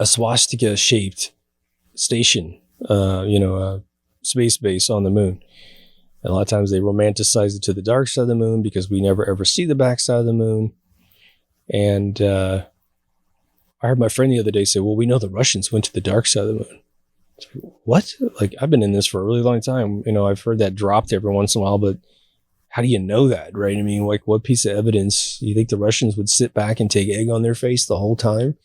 swastika shaped station, a space base on the moon. And a lot of times they romanticize it to the dark side of the moon because we never ever see the back side of the moon. And I heard my friend the other day say, well, we know the Russians went to the dark side of the moon. What? Like, I've been in this for a really long time. I've heard that dropped every once in a while, but how do you know that, right? I mean, like, what piece of evidence? You think the Russians would sit back and take egg on their face the whole time,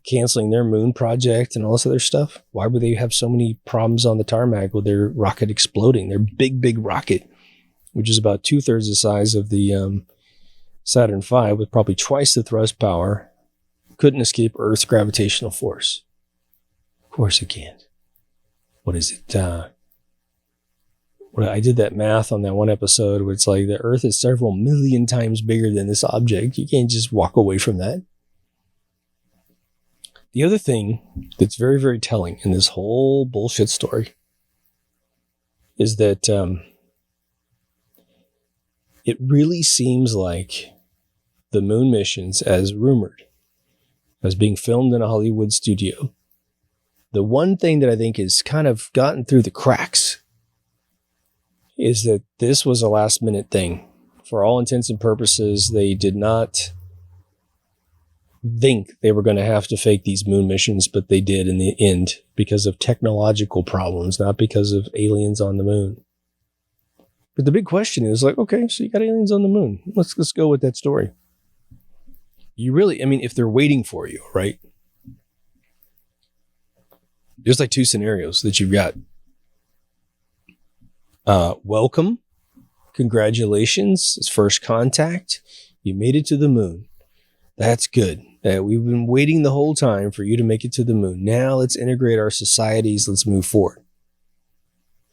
canceling their moon project and all this other stuff? Why would they have so many problems on the tarmac with their rocket exploding? Their big rocket, which is about 2/3 the size of the Saturn V, with probably twice the thrust power, couldn't escape Earth's gravitational force. Of course it can't. What is it? I did that math on that one episode where it's like the Earth is several million times bigger than this object. You can't just walk away from that. The other thing that's very, very telling in this whole bullshit story is that it really seems like the moon missions, as rumored, as being filmed in a Hollywood studio, the one thing that I think has kind of gotten through the cracks is that this was a last minute thing. For all intents and purposes, they did not think they were going to have to fake these moon missions, but they did in the end because of technological problems, not because of aliens on the moon. But the big question is like, okay, so you got aliens on the moon. Let's go with that story. You really, if they're waiting for you, right? There's like two scenarios that you've got. Welcome. Congratulations. It's first contact. You made it to the moon. That's good. We've been waiting the whole time for you to make it to the moon. Now let's integrate our societies. Let's move forward.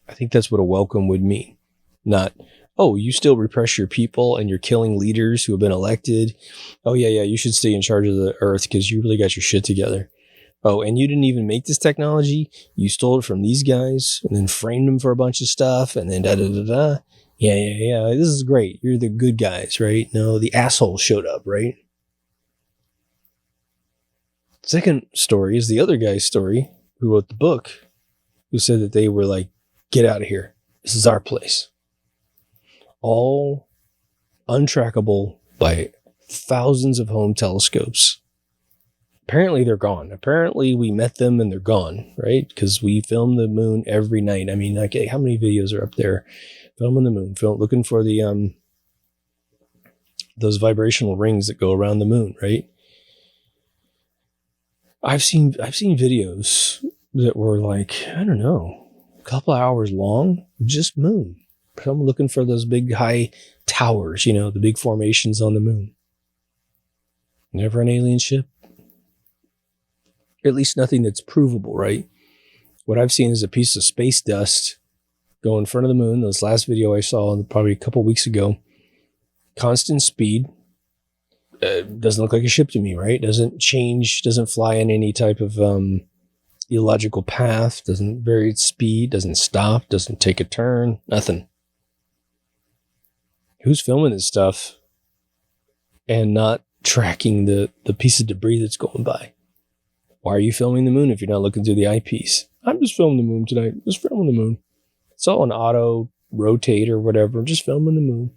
I think that's what a welcome would mean. Not, oh, you still repress your people and you're killing leaders who have been elected. Oh, yeah, you should stay in charge of the earth because you really got your shit together. Oh, and you didn't even make this technology. You stole it from these guys and then framed them for a bunch of stuff and then da-da-da-da. Yeah. This is great. You're the good guys, right? No, the assholes showed up, right? Second story is the other guy's story who wrote the book, who said that they were like, get out of here. This is our place. All untrackable by thousands of home telescopes. Apparently they're gone. Apparently we met them and they're gone, right? Because we film the moon every night. I mean, like, how many videos are up there? Filming the moon, looking for the those vibrational rings that go around the moon, right? I've seen videos that were like, I don't know, a couple of hours long, just moon. I'm looking for those big high towers, the big formations on the moon. Never an alien ship. At least nothing that's provable, right? What I've seen is a piece of space dust go in front of the moon. This last video I saw probably a couple weeks ago, constant speed. Doesn't look like a ship to me, right? Doesn't change, doesn't fly in any type of illogical path, doesn't vary its speed, doesn't stop, doesn't take a turn, nothing. Who's filming this stuff and not tracking the piece of debris that's going by? Why are you filming the moon if you're not looking through the eyepiece? I'm just filming the moon tonight. Just filming the moon. It's all on auto, rotate or whatever. Just filming the moon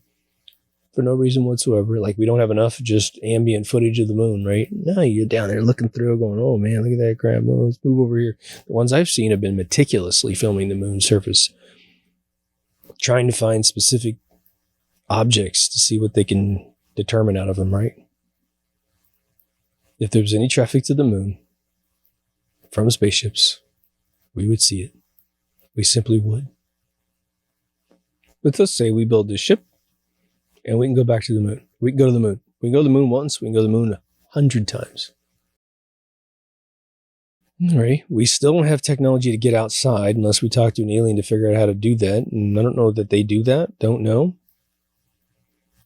for no reason whatsoever. Like we don't have enough just ambient footage of the moon, right? No, you're down there looking through going, oh man, look at that crap. Oh, let's move over here. The ones I've seen have been meticulously filming the moon's surface, trying to find specific objects to see what they can determine out of them, right? If there was any traffic to the moon from spaceships, we would see it. We simply would. But let's say we build this ship and we can go back to the moon. We can go to the moon. We can go to the moon once. We can go to the moon 100 times. All right. We still don't have technology to get outside unless we talk to an alien to figure out how to do that. And I don't know that they do that. Don't know.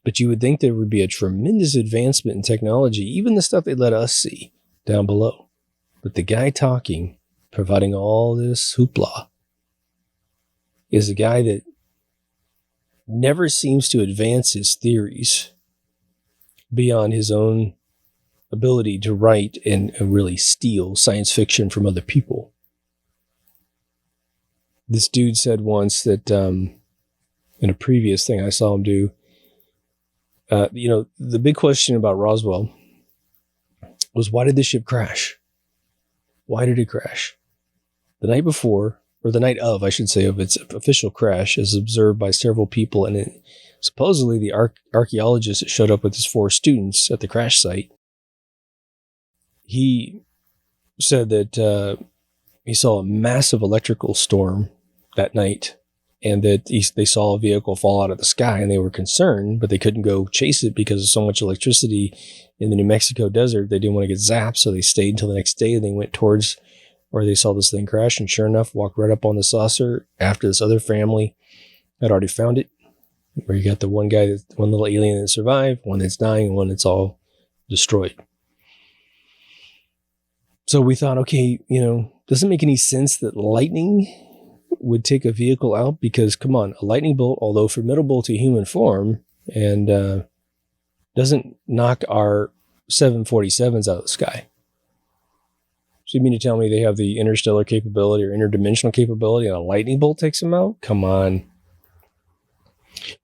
But you would think there would be a tremendous advancement in technology, even the stuff they let us see down below. But the guy talking, providing all this hoopla, is a guy that never seems to advance his theories beyond his own ability to write and really steal science fiction from other people. This dude said once that in a previous thing I saw him do, the big question about Roswell was, why did the ship crash? Why did it crash? The night before, or the night of, I should say, of its official crash, is observed by several people, and supposedly the archaeologist that showed up with his 4 students at the crash site, he said that he saw a massive electrical storm that night, and that they saw a vehicle fall out of the sky, and they were concerned, but they couldn't go chase it because of so much electricity in the New Mexico desert. They didn't want to get zapped, so they stayed until the next day, and they went towards where they saw this thing crash, and sure enough, walked right up on the saucer after this other family had already found it, where you got the one little alien that survived, one that's dying, and one that's all destroyed. So we thought, okay, doesn't make any sense that lightning would take a vehicle out, because come on, a lightning bolt, although formidable to human form, and doesn't knock our 747s out of the sky. So you mean to tell me they have the interstellar capability or interdimensional capability and a lightning bolt takes them out? Come on.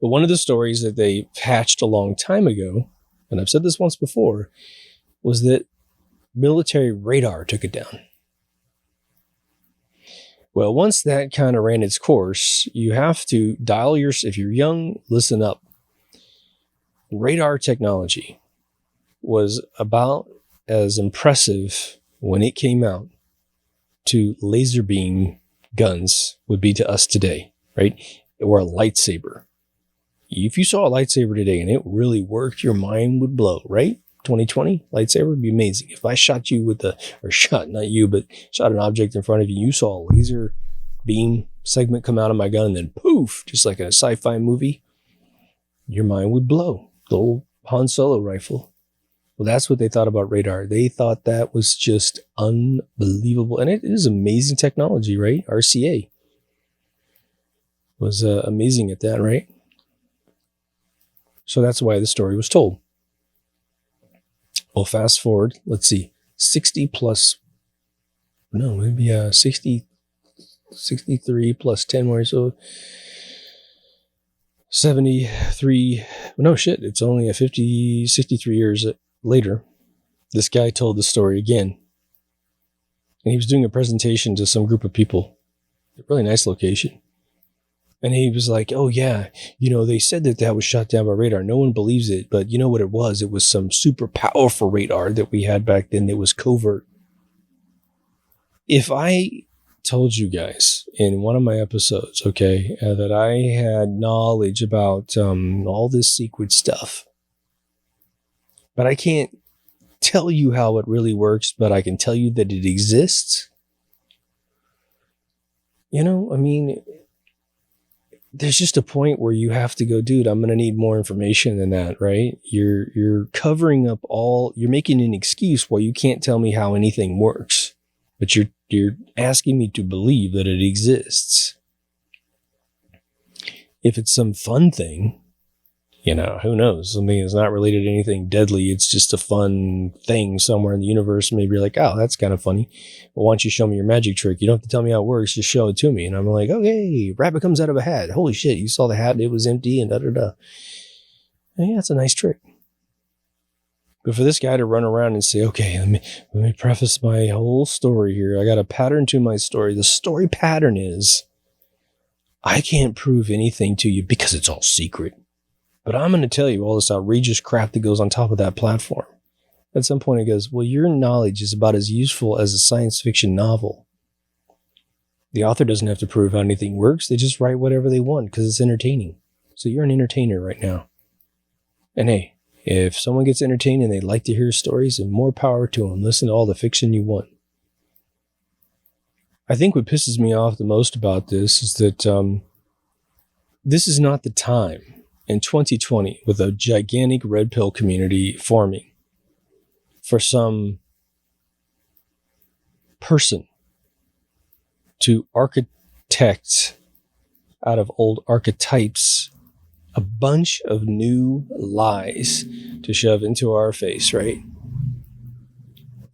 But one of the stories that they hatched a long time ago, and I've said this once before, was that military radar took it down. Well, once that kind of ran its course, you have to dial if you're young, listen up. Radar technology was about as impressive when it came out to laser beam guns would be to us today, right? Or a lightsaber. If you saw a lightsaber today and it really worked, your mind would blow, right? 2020 lightsaber would be amazing. If I shot you shot an object in front of you, you saw a laser beam segment come out of my gun and then poof, just like in a sci-fi movie, your mind would blow. The old Han Solo rifle. Well, that's what they thought about radar. They thought that was just unbelievable. And it is amazing technology, right? RCA was amazing at that, right? So that's why the story was told. Well, fast forward, let's see, 63 plus 10 more, so 73, no shit, it's only 63 years later, this guy told the story again. And he was doing a presentation to some group of people, a really nice location. And he was like, oh yeah, they said that was shot down by radar. No one believes it, but you know what it was? It was some super powerful radar that we had back then that was covert. If I told you guys in one of my episodes, okay, that I had knowledge about all this secret stuff, but I can't tell you how it really works, but I can tell you that it exists. You know, I mean, there's just a point where you have to go, dude, I'm going to need more information than that, right? You're covering up you're making an excuse why you can't tell me how anything works, but you're asking me to believe that it exists. If it's some fun thing, you know, who knows? Something that's not related to anything deadly. It's just a fun thing somewhere in the universe. Maybe you're like, oh, that's kind of funny. Well, why don't you show me your magic trick? You don't have to tell me how it works. Just show it to me. And I'm like, okay, rabbit comes out of a hat. Holy shit, you saw the hat. It was empty and da-da-da. Yeah, it's a nice trick. But for this guy to run around and say, okay, let me preface my whole story here. I got a pattern to my story. The story pattern is, I can't prove anything to you because it's all secret. But I'm going to tell you all this outrageous crap that goes on top of that platform. At some point, he goes, well, your knowledge is about as useful as a science fiction novel. The author doesn't have to prove how anything works. They just write whatever they want because it's entertaining. So you're an entertainer right now. And hey, if someone gets entertained and they like to hear stories, then more power to them. Listen to all the fiction you want. I think what pisses me off the most about this is that this is not the time in 2020 with a gigantic red pill community forming for some person to architect out of old archetypes a bunch of new lies to shove into our face, right?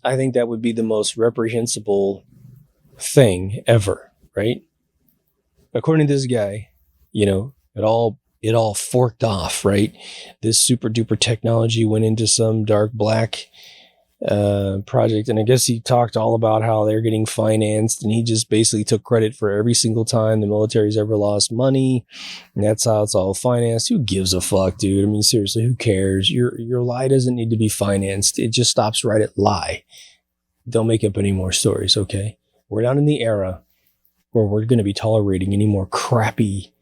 I think that would be the most reprehensible thing ever, right? According to this guy, you know, it all forked off, right? This super duper technology went into some dark black project. And I guess he talked all about how they're getting financed, and he just basically took credit for every single time the military's ever lost money. And that's how it's all financed. Who gives a fuck, dude? I mean, seriously, who cares? Your lie doesn't need to be financed. It just stops right at lie. Don't make up any more stories, okay? We're not in the era where we're going to be tolerating any more crappy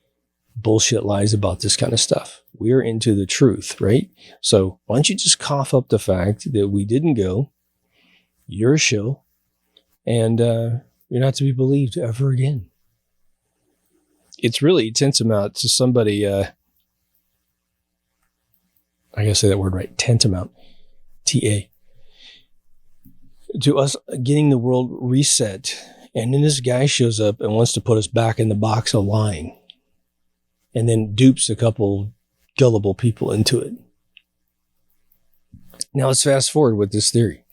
bullshit lies about this kind of stuff. We're into the truth, right? So why don't you just cough up the fact that we didn't go, you're a shill, and you're not to be believed ever again. It's really tantamount to somebody, I gotta say that word right, tantamount, T-A, to us getting the world reset, and then this guy shows up and wants to put us back in the box of lying, and then dupes a couple gullible people into it. Now let's fast forward with this theory.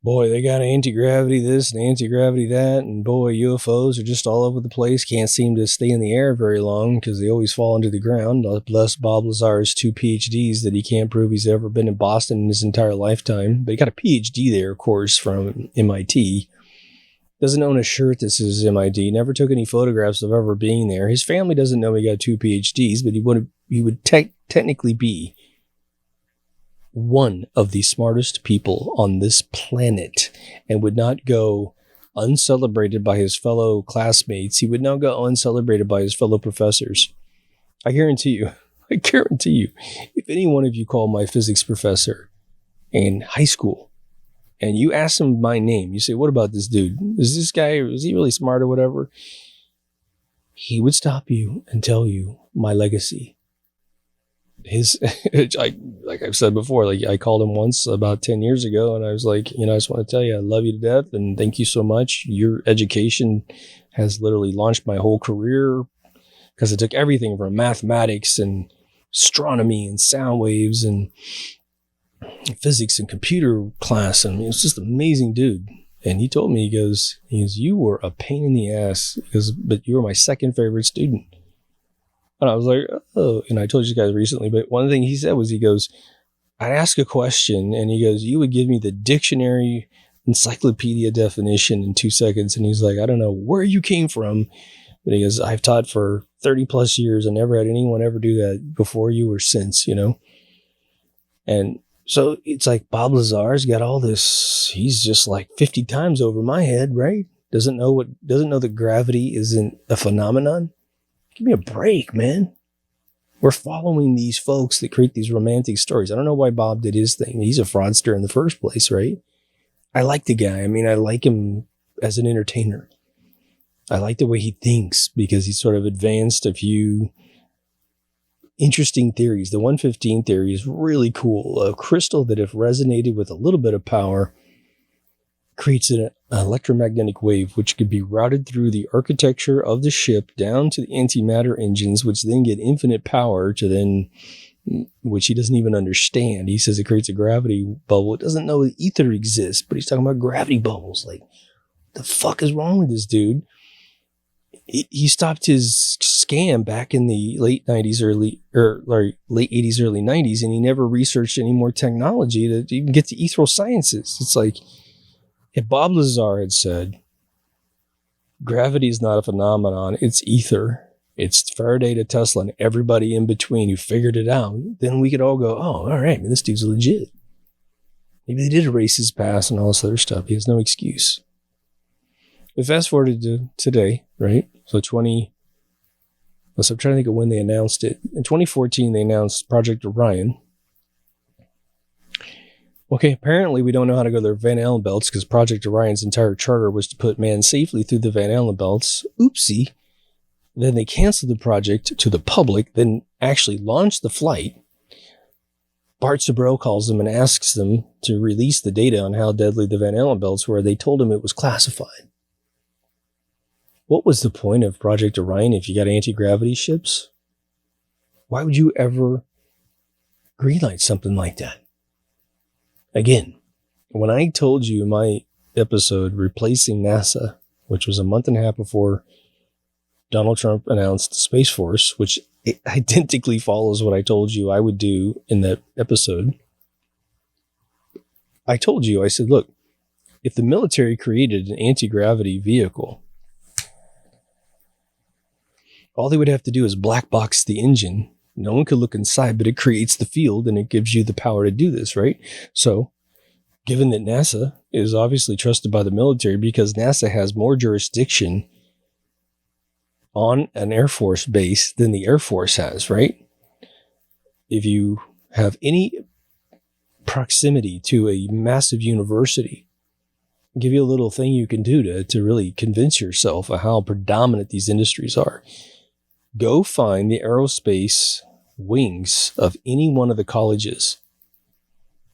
Boy, they got anti-gravity this and anti-gravity that, and boy, UFOs are just all over the place. Can't seem to stay in the air very long because they always fall into the ground. Bless Bob Lazar's 2 PhDs that he can't prove he's ever been in Boston in his entire lifetime. But he got a PhD there, of course, from MIT. Doesn't own a shirt that says MIT. Never took any photographs of ever being there. His family doesn't know he got 2 PhDs, but he would technically be one of the smartest people on this planet, and would not go uncelebrated by his fellow classmates. He would not go uncelebrated by his fellow professors. I guarantee you, if any one of you call my physics professor in high school and you ask him my name, you say, what about this dude? Is he really smart or whatever? He would stop you and tell you my legacy. Like I've said before, like I called him once about 10 years ago, and I was like, I just want to tell you, I love you to death, and thank you so much. Your education has literally launched my whole career, because it took everything from mathematics and astronomy and sound waves and physics and computer class. And it's just an amazing dude. And he told me, he goes, you were a pain in the ass, but you were my second favorite student. And I was like, oh, and I told you guys recently, but one thing he said was, he goes, I'd ask a question, and he goes, you would give me the dictionary encyclopedia definition in 2 seconds. And he's like, I don't know where you came from, but he goes, I've taught for 30 plus years. I never had anyone ever do that before you or since, And so it's like Bob Lazar's got all this, he's just like 50 times over my head, right? Doesn't know that gravity isn't a phenomenon. Give me a break, man. We're following these folks that create these romantic stories. I don't know why Bob did his thing. He's a fraudster in the first place, right? I like the guy. I mean, I like him as an entertainer. I like the way he thinks because he's sort of advanced a few interesting theories. The 115 theory is really cool. A crystal that, if resonated with a little bit of power, creates an electromagnetic wave, which could be routed through the architecture of the ship down to the antimatter engines, which then get infinite power to then, which he doesn't even understand. He says it creates a gravity bubble. It doesn't know that ether exists, but he's talking about gravity bubbles. Like, what the fuck is wrong with this dude? He stopped his scam back in the late 90s, late 80s, early 90s, and he never researched any more technology to even get to ethereal sciences. It's like, if Bob Lazar had said, gravity is not a phenomenon, it's ether, it's Faraday to Tesla and everybody in between who figured it out, then we could all go, oh, all right, man, this dude's legit. Maybe they did erase his past and all this other stuff. He has no excuse. But fast forward to today, right? So I'm trying to think of when they announced it. In 2014, they announced Project Orion. Okay, apparently we don't know how to go to their Van Allen belts because Project Orion's entire charter was to put man safely through the Van Allen belts. Oopsie. Then they canceled the project to the public, then actually launched the flight. Bart Sabro calls them and asks them to release the data on how deadly the Van Allen belts were. They told him it was classified. What was the point of Project Orion if you got anti-gravity ships? Why would you ever greenlight something like that? Again, when I told you in my episode replacing NASA, which was a month and a half before Donald Trump announced the Space Force, which identically follows what I told you I would do in that episode, I told you, I said, look, if the military created an anti-gravity vehicle, all they would have to do is black box the engine. No one could look inside, but it creates the field and it gives you the power to do this, right? So, given that NASA is obviously trusted by the military because NASA has more jurisdiction on an Air Force base than the Air Force has, right? If you have any proximity to a massive university, I'll give you a little thing you can do to really convince yourself of how predominant these industries are. Go find the aerospace wings of any one of the colleges,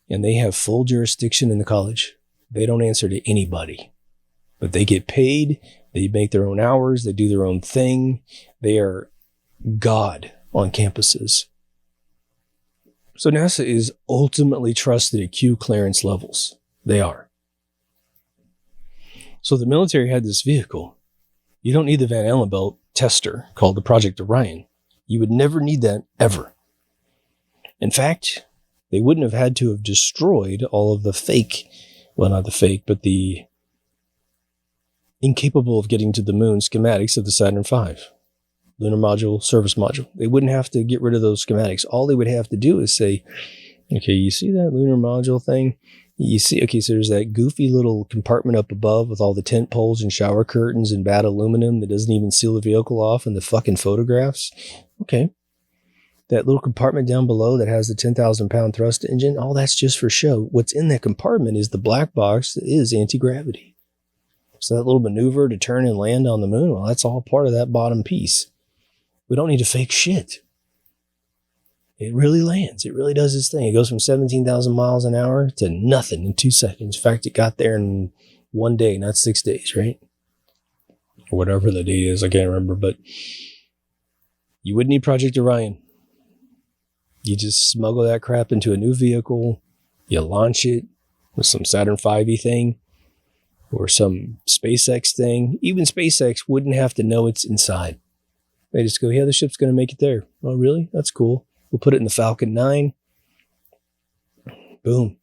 and they have full jurisdiction in the college. They don't answer to anybody, but they get paid. They make their own hours. They do their own thing. They are God on campuses. So NASA is ultimately trusted at Q clearance levels. They are. So the military had this vehicle. You don't need the Van Allen belt tester called the Project Orion. You would never need that ever. In fact, they wouldn't have had to have destroyed all of the the incapable of getting to the moon schematics of the Saturn V, lunar module, service module. They wouldn't have to get rid of those schematics. All they would have to do is say, okay, you see that lunar module thing? You see, okay, so there's that goofy little compartment up above with all the tent poles and shower curtains and bad aluminum that doesn't even seal the vehicle off in the fucking photographs. Okay. That little compartment down below that has the 10,000 pound thrust engine, all that's just for show. What's in that compartment is the black box that is anti-gravity. So that little maneuver to turn and land on the moon, well, that's all part of that bottom piece. We don't need to fake shit. It really lands. It really does its thing. It goes from 17,000 miles an hour to nothing in 2 seconds. In fact, it got there in 1 day, not 6 days, right? Or whatever the date is. I can't remember, but you wouldn't need Project Orion. You just smuggle that crap into a new vehicle. You launch it with some Saturn V thing or some SpaceX thing. Even SpaceX wouldn't have to know it's inside. They just go, yeah, the ship's going to make it there. Oh, really? That's cool. We'll put it in the Falcon 9. Boom.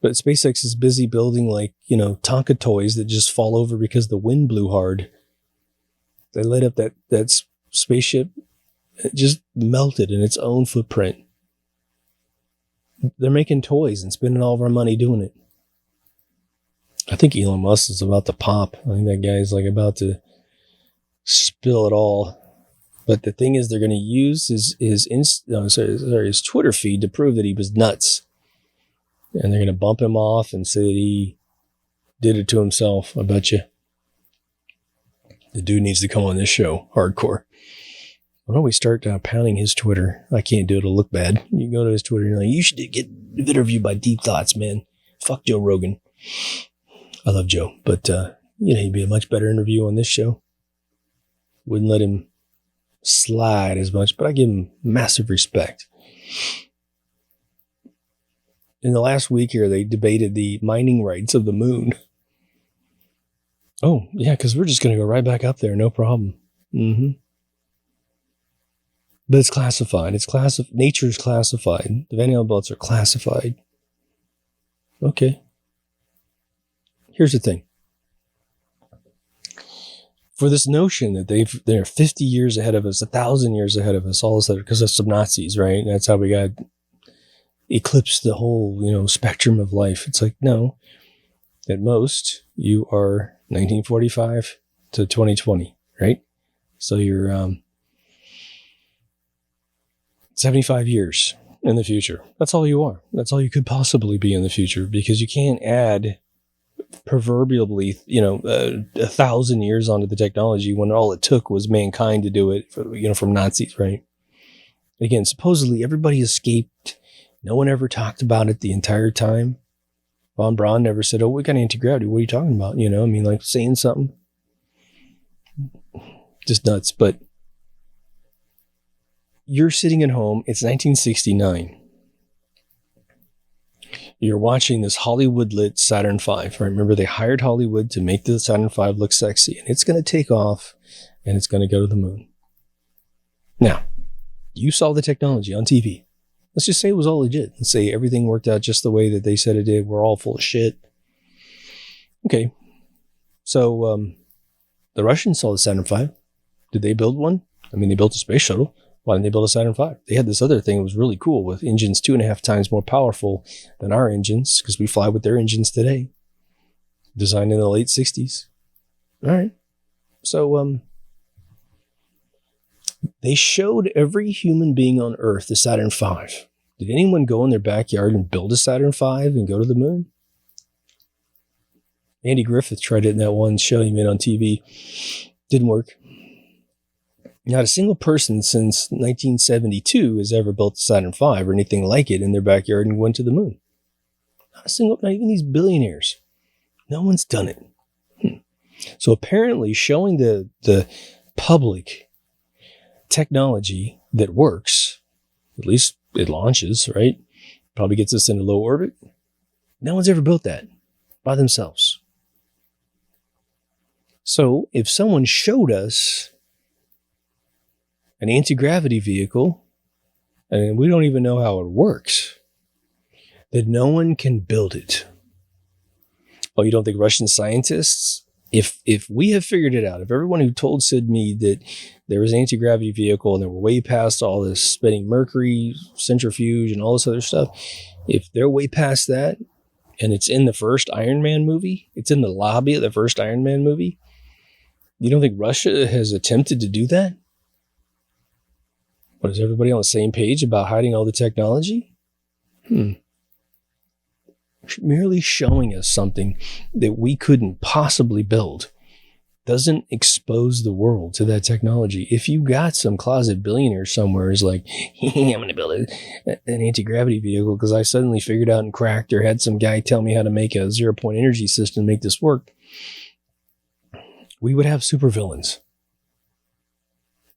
But SpaceX is busy building Tonka toys that just fall over because the wind blew hard. They lit up that spaceship. It just melted in its own footprint. They're making toys and spending all of our money doing it. I think Elon Musk is about to pop. I think that guy's about to spill it all. But the thing is, they're going to use his Twitter feed to prove that he was nuts. And they're going to bump him off and say that he did it to himself. I bet you. The dude needs to come on this show, hardcore. Why don't we start pounding his Twitter? I can't do it. It'll look bad. You go to his Twitter and you're like, you should get interviewed by Deep Thoughts, man. Fuck Joe Rogan. I love Joe, but he'd be a much better interview on this show. Wouldn't let him slide as much, but I give him massive respect. In the last week here, they debated the mining rights of the moon. Oh, yeah, because we're just going to go right back up there. No problem. Mm-hmm. But it's classified. Nature's classified. The Van Allen belts are classified. Okay. Here's the thing. For this notion that they're 50 years ahead of us, 1,000 years ahead of us, all this other, because of some Nazis, right? And that's how we got eclipsed the whole, spectrum of life. It's like, no. At most, you are 1945 to 2020, right? So you're 75 years in the future. That's all you are. That's all you could possibly be in the future, because you can't add proverbially, 1,000 years onto the technology when all it took was mankind to do it, from Nazis, right? Again, supposedly everybody escaped. No one ever talked about it the entire time. Von Braun never said, oh, we got anti-gravity. What are you talking about? Like saying something. Just nuts. But you're sitting at home. It's 1969. You're watching this Hollywood lit Saturn V. Right? Remember, they hired Hollywood to make the Saturn V look sexy. And it's going to take off and it's going to go to the moon. Now, you saw the technology on TV. Let's just say it was all legit. Let's say everything worked out just the way that they said it did. We're all full of shit. Okay. So the Russians saw the Saturn V. Did they build one? They built a space shuttle. Why didn't they build a Saturn V? They had this other thing that was really cool with engines 2.5 times more powerful than our engines, because we fly with their engines today. Designed in the late 60s. All right. So they showed every human being on Earth the Saturn V. Did anyone go in their backyard and build a Saturn V and go to the moon? Andy Griffith tried it in that one show he made on TV. Didn't work. Not a single person since 1972 has ever built a Saturn V or anything like it in their backyard and went to the moon. Not even these billionaires. No one's done it. So apparently showing the public technology that works, at least it launches, right? Probably gets us into low orbit. No one's ever built that by themselves. So if someone showed us an anti-gravity vehicle, and we don't even know how it works, that no one can build it. Oh, you don't think Russian scientists, if we have figured it out, if everyone who told Sid Mead that there was an anti-gravity vehicle and they were way past all this spinning mercury, centrifuge, and all this other stuff, if they're way past that, and it's in the first Iron Man movie, it's in the lobby of the first Iron Man movie, you don't think Russia has attempted to do that? What, is everybody on the same page about hiding all the technology? Merely showing us something that we couldn't possibly build doesn't expose the world to that technology. If you got some closet billionaire somewhere is like, I'm going to build an anti-gravity vehicle because I suddenly figured out and cracked, or had some guy tell me how to make a 0-point energy system to make this work, we would have supervillains.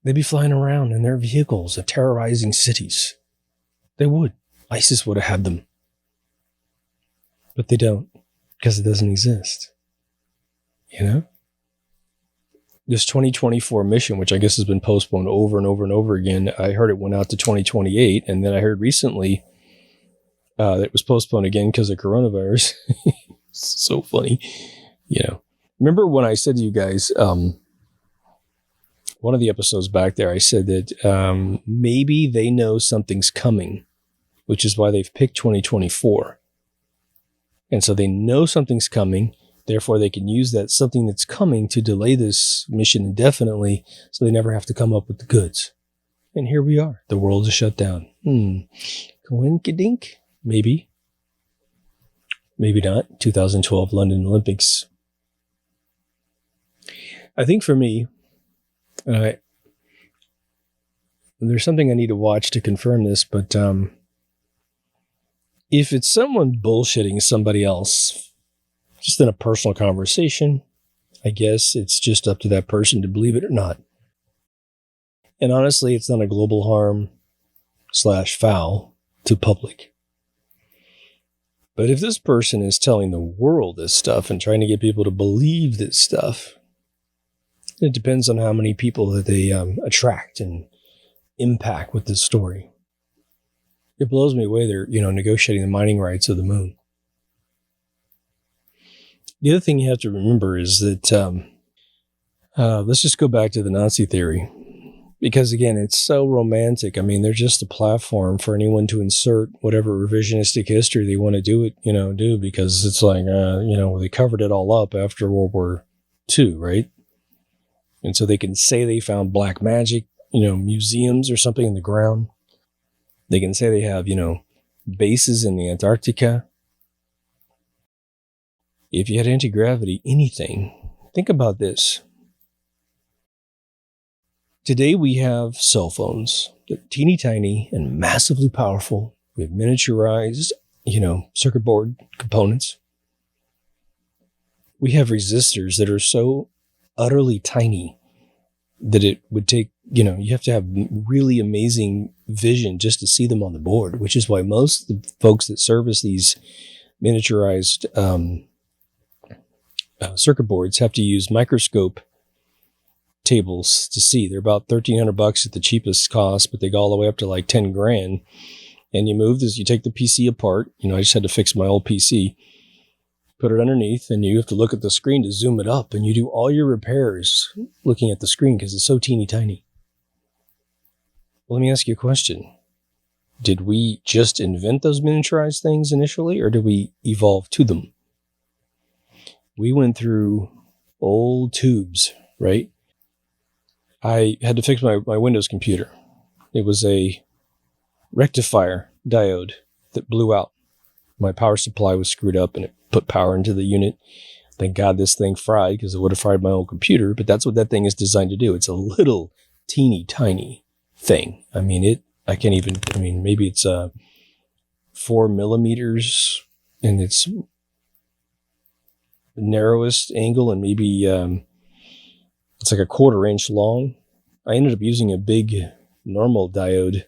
They'd be flying around in their vehicles and terrorizing cities. They would. ISIS would have had them. But they don't, because it doesn't exist. This 2024 mission, which I guess has been postponed over and over and over again, I heard it went out to 2028, and then I heard recently that it was postponed again because of coronavirus. So funny. Remember when I said to you guys, one of the episodes back there, I said that maybe they know something's coming, which is why they've picked 2024. And so they know something's coming. Therefore, they can use that something that's coming to delay this mission indefinitely so they never have to come up with the goods. And here we are. The world is shut down. Coinkydink? Maybe. Maybe not. 2012 London Olympics. I think for me, there's something I need to watch to confirm this, but if it's someone bullshitting somebody else, just in a personal conversation, I guess it's just up to that person to believe it or not. And honestly, it's not a global harm / foul to public. But if this person is telling the world this stuff and trying to get people to believe this stuff, it depends on how many people that they attract and impact with this story. It blows me away they're, negotiating the mining rights of the moon. The other thing you have to remember is that, let's just go back to the Nazi theory. Because again, it's so romantic. I mean, they're just a platform for anyone to insert whatever revisionistic history they want to do because it's like, they covered it all up after World War II, right? And so they can say they found black magic, museums or something in the ground. They can say they have, bases in the Antarctica. If you had anti-gravity, anything, think about this. Today we have cell phones. They're teeny tiny and massively powerful. We have miniaturized, circuit board components. We have resistors that are so utterly tiny that it would take, you have to have really amazing vision just to see them on the board, which is why most of the folks that service these miniaturized circuit boards have to use microscope tables to see. They're about $1,300 at the cheapest cost, but they go all the way up to like 10 grand. And you take the PC apart. I just had to fix my old PC, put it underneath, and you have to look at the screen to zoom it up. And you do all your repairs looking at the screen because it's so teeny tiny. Well, let me ask you a question. Did we just invent those miniaturized things initially, or did we evolve to them? We went through old tubes, right? I had to fix my Windows computer. It was a rectifier diode that blew out. My power supply was screwed up and it put power into the unit. Thank God this thing fried because it would have fried my old computer, but that's what that thing is designed to do. It's a little teeny tiny thing. I mean, maybe it's 4 millimeters in its narrowest angle, and maybe it's like a 1/4 inch long. I ended up using a big normal diode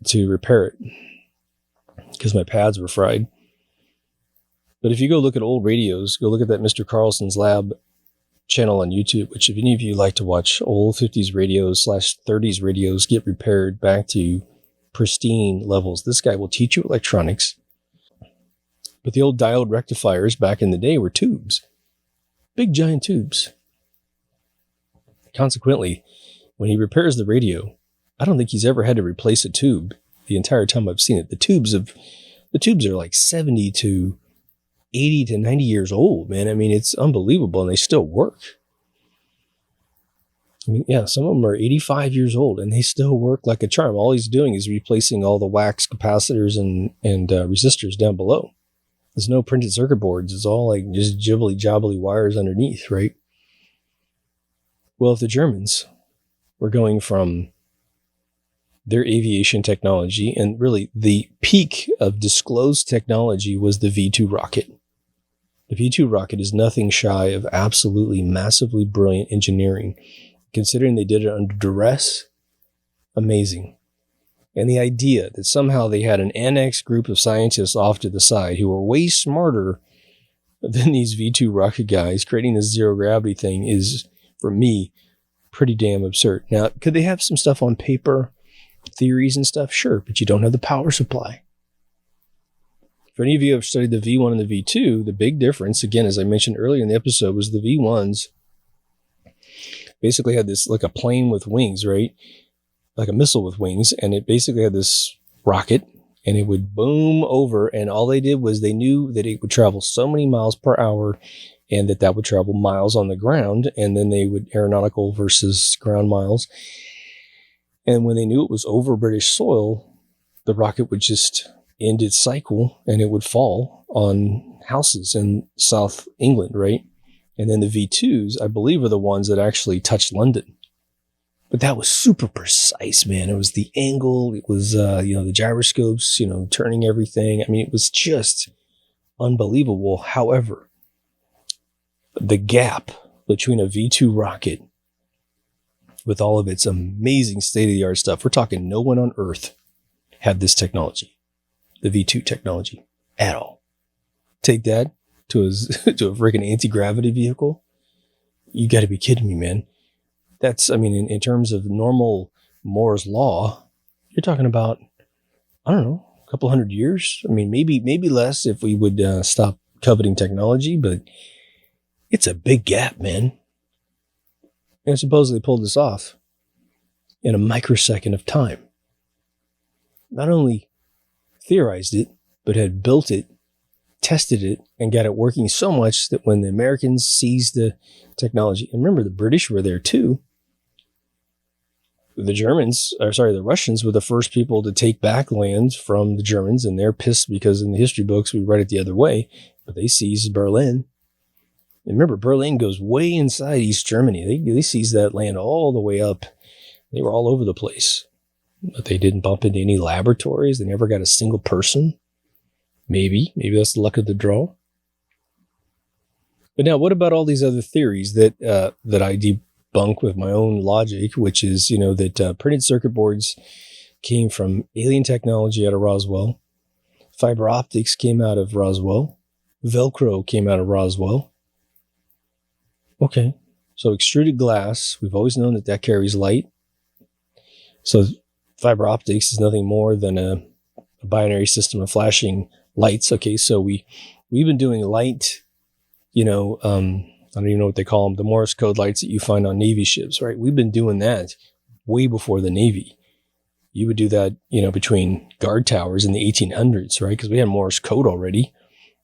to repair it because my pads were fried. But if you go look at old radios, go look at that Mr. Carlson's Lab channel on YouTube, which if any of you like to watch old 50s radios / 30s radios get repaired back to pristine levels, this guy will teach you electronics. But the old diode rectifiers back in the day were tubes. Big giant tubes. Consequently, when he repairs the radio, I don't think he's ever had to replace a tube the entire time I've seen it. The tubes are like 70 to 80 to 90 years old, man. I mean, it's unbelievable, and they still work. I mean, yeah, some of them are 85 years old, and they still work like a charm. All he's doing is replacing all the wax capacitors and resistors down below. There's no printed circuit boards. It's all like just jibbly-jobbly wires underneath, right? Well, if the Germans were going from their aviation technology, and really the peak of disclosed technology was the V2 rocket. The V2 rocket is nothing shy of absolutely massively brilliant engineering. Considering they did it under duress, amazing. And the idea that somehow they had an annex group of scientists off to the side who were way smarter than these V2 rocket guys creating this zero gravity thing is, for me, pretty damn absurd. Now, could they have some stuff on paper, theories and stuff? Sure, but you don't have the power supply. For any of you who have studied the V1 and the V2, the big difference, again, as I mentioned earlier in the episode, was the V1s basically had this, like a plane with wings, right? Like a missile with wings. And it basically had this rocket, and it would boom over. And all they did was they knew that it would travel so many miles per hour and that would travel miles on the ground. And then they would aeronautical versus ground miles. And when they knew it was over British soil, the rocket would just end its cycle and it would fall on houses in South England, right? And then the V2s, I believe, are the ones that actually touched London. But that was super precise, man. It was the angle. It was, the gyroscopes, turning everything. I mean, it was just unbelievable. However, the gap between a V2 rocket with all of its amazing state-of-the-art stuff, we're talking no one on Earth had this technology, the V2 technology, at all. Take that to a freaking anti-gravity vehicle. You got to be kidding me, man. That's, in terms of normal Moore's law, you're talking about, I don't know, a couple hundred years. Maybe less if we would stop coveting technology, but it's a big gap, man. And supposedly pulled this off in a microsecond of time. Not only theorized it, but had built it, tested it, and got it working so much that when the Americans seized the technology, and remember the British were there too. The Russians were the first people to take back land from the Germans, and they're pissed because in the history books we write it the other way, but they seized Berlin. And remember, Berlin goes way inside East Germany. They seized that land all the way up. They were all over the place. But they didn't bump into any laboratories. They never got a single person. Maybe that's the luck of the draw. But now, what about all these other theories that I debunk with my own logic, which is, that printed circuit boards came from alien technology out of Roswell. Fiber optics came out of Roswell. Velcro came out of Roswell. Okay, so extruded glass, we've always known that carries light. So fiber optics is nothing more than a binary system of flashing lights. Okay, so we've been doing light, I don't even know what they call them, the Morse code lights that you find on Navy ships, right? We've been doing that way before the Navy. You would do that, between guard towers in the 1800s, right? Because we had Morse code already,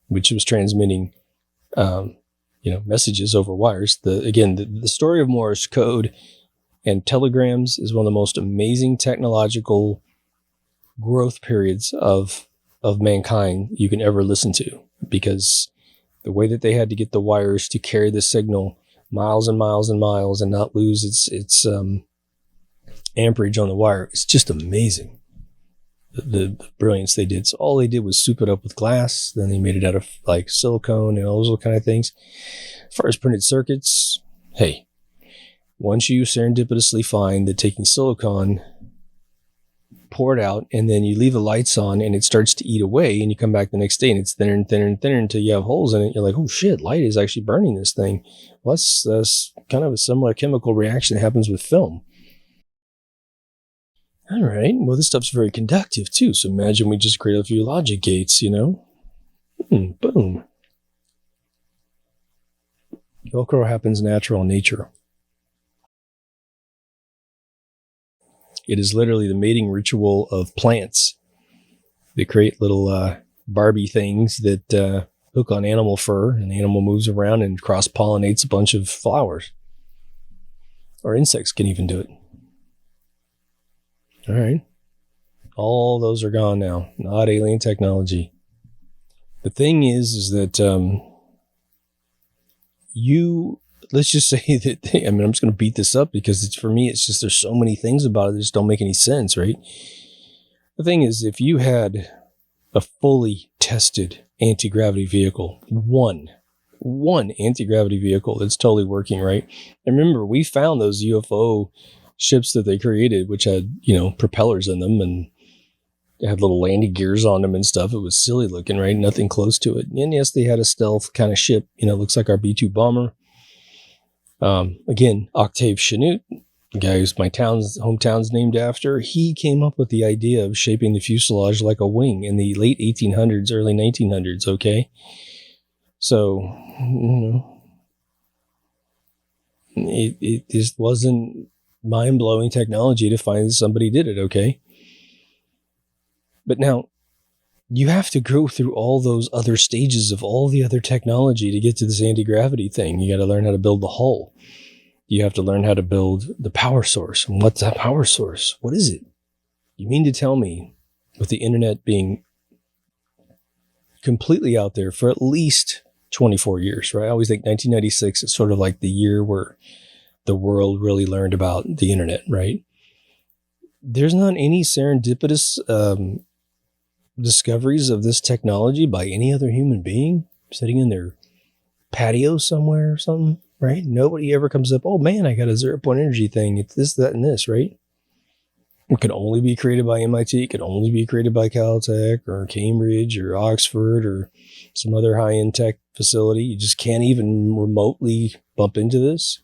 which was transmitting, messages over wires. The story of Morse code and telegrams is one of the most amazing technological growth periods of mankind you can ever listen to, because the way that they had to get the wires to carry the signal miles and miles and miles and not lose its amperage on the wire is just amazing. The brilliance they did. So all they did was soup it up with glass. Then they made it out of like silicone and all those kind of things. As far as printed circuits, hey, once you serendipitously find that taking silicone, pour it out, and then you leave the lights on and it starts to eat away, and you come back the next day and it's thinner and thinner and thinner until you have holes in it. You're like, oh shit, light is actually burning this thing. Well, that's kind of a similar chemical reaction that happens with film. All right, well, this stuff's very conductive too. So imagine we just create a few logic gates, boom. Velcro happens natural in nature. It is literally the mating ritual of plants. They create little Barbie things that hook on animal fur, and the animal moves around and cross-pollinates a bunch of flowers. Or insects can even do it. All right. All those are gone now. Not alien technology. The thing is that let's just say that, I'm just going to beat this up because for me, it's just, there's so many things about it that just don't make any sense, right? The thing is, if you had a fully tested anti-gravity vehicle, one anti-gravity vehicle that's totally working, right? And remember, we found those UFO ships that they created, which had, propellers in them and they had little landing gears on them and stuff. It was silly looking, right? Nothing close to it. And yes, they had a stealth kind of ship, looks like our B-2 bomber. Again, Octave Chanute, the guy who's my hometown's named after, he came up with the idea of shaping the fuselage like a wing in the late 1800s, early 1900s, okay? So, it just wasn't mind-blowing technology to find that somebody did it, okay? But now, you have to go through all those other stages of all the other technology to get to this anti-gravity thing. You got to learn how to build the hull. You have to learn how to build the power source. And what's that power source? What is it? You mean to tell me, with the internet being completely out there for at least 24 years, right? I always think 1996 is sort of like the year where the world really learned about the internet, right? There's not any serendipitous discoveries of this technology by any other human being sitting in their patio somewhere or something, right? Nobody ever comes up, oh man, I got a 0-point energy thing. It's this, that, and this, right? It could only be created by MIT. It could only be created by Caltech or Cambridge or Oxford or some other high-end tech facility. You just can't even remotely bump into this.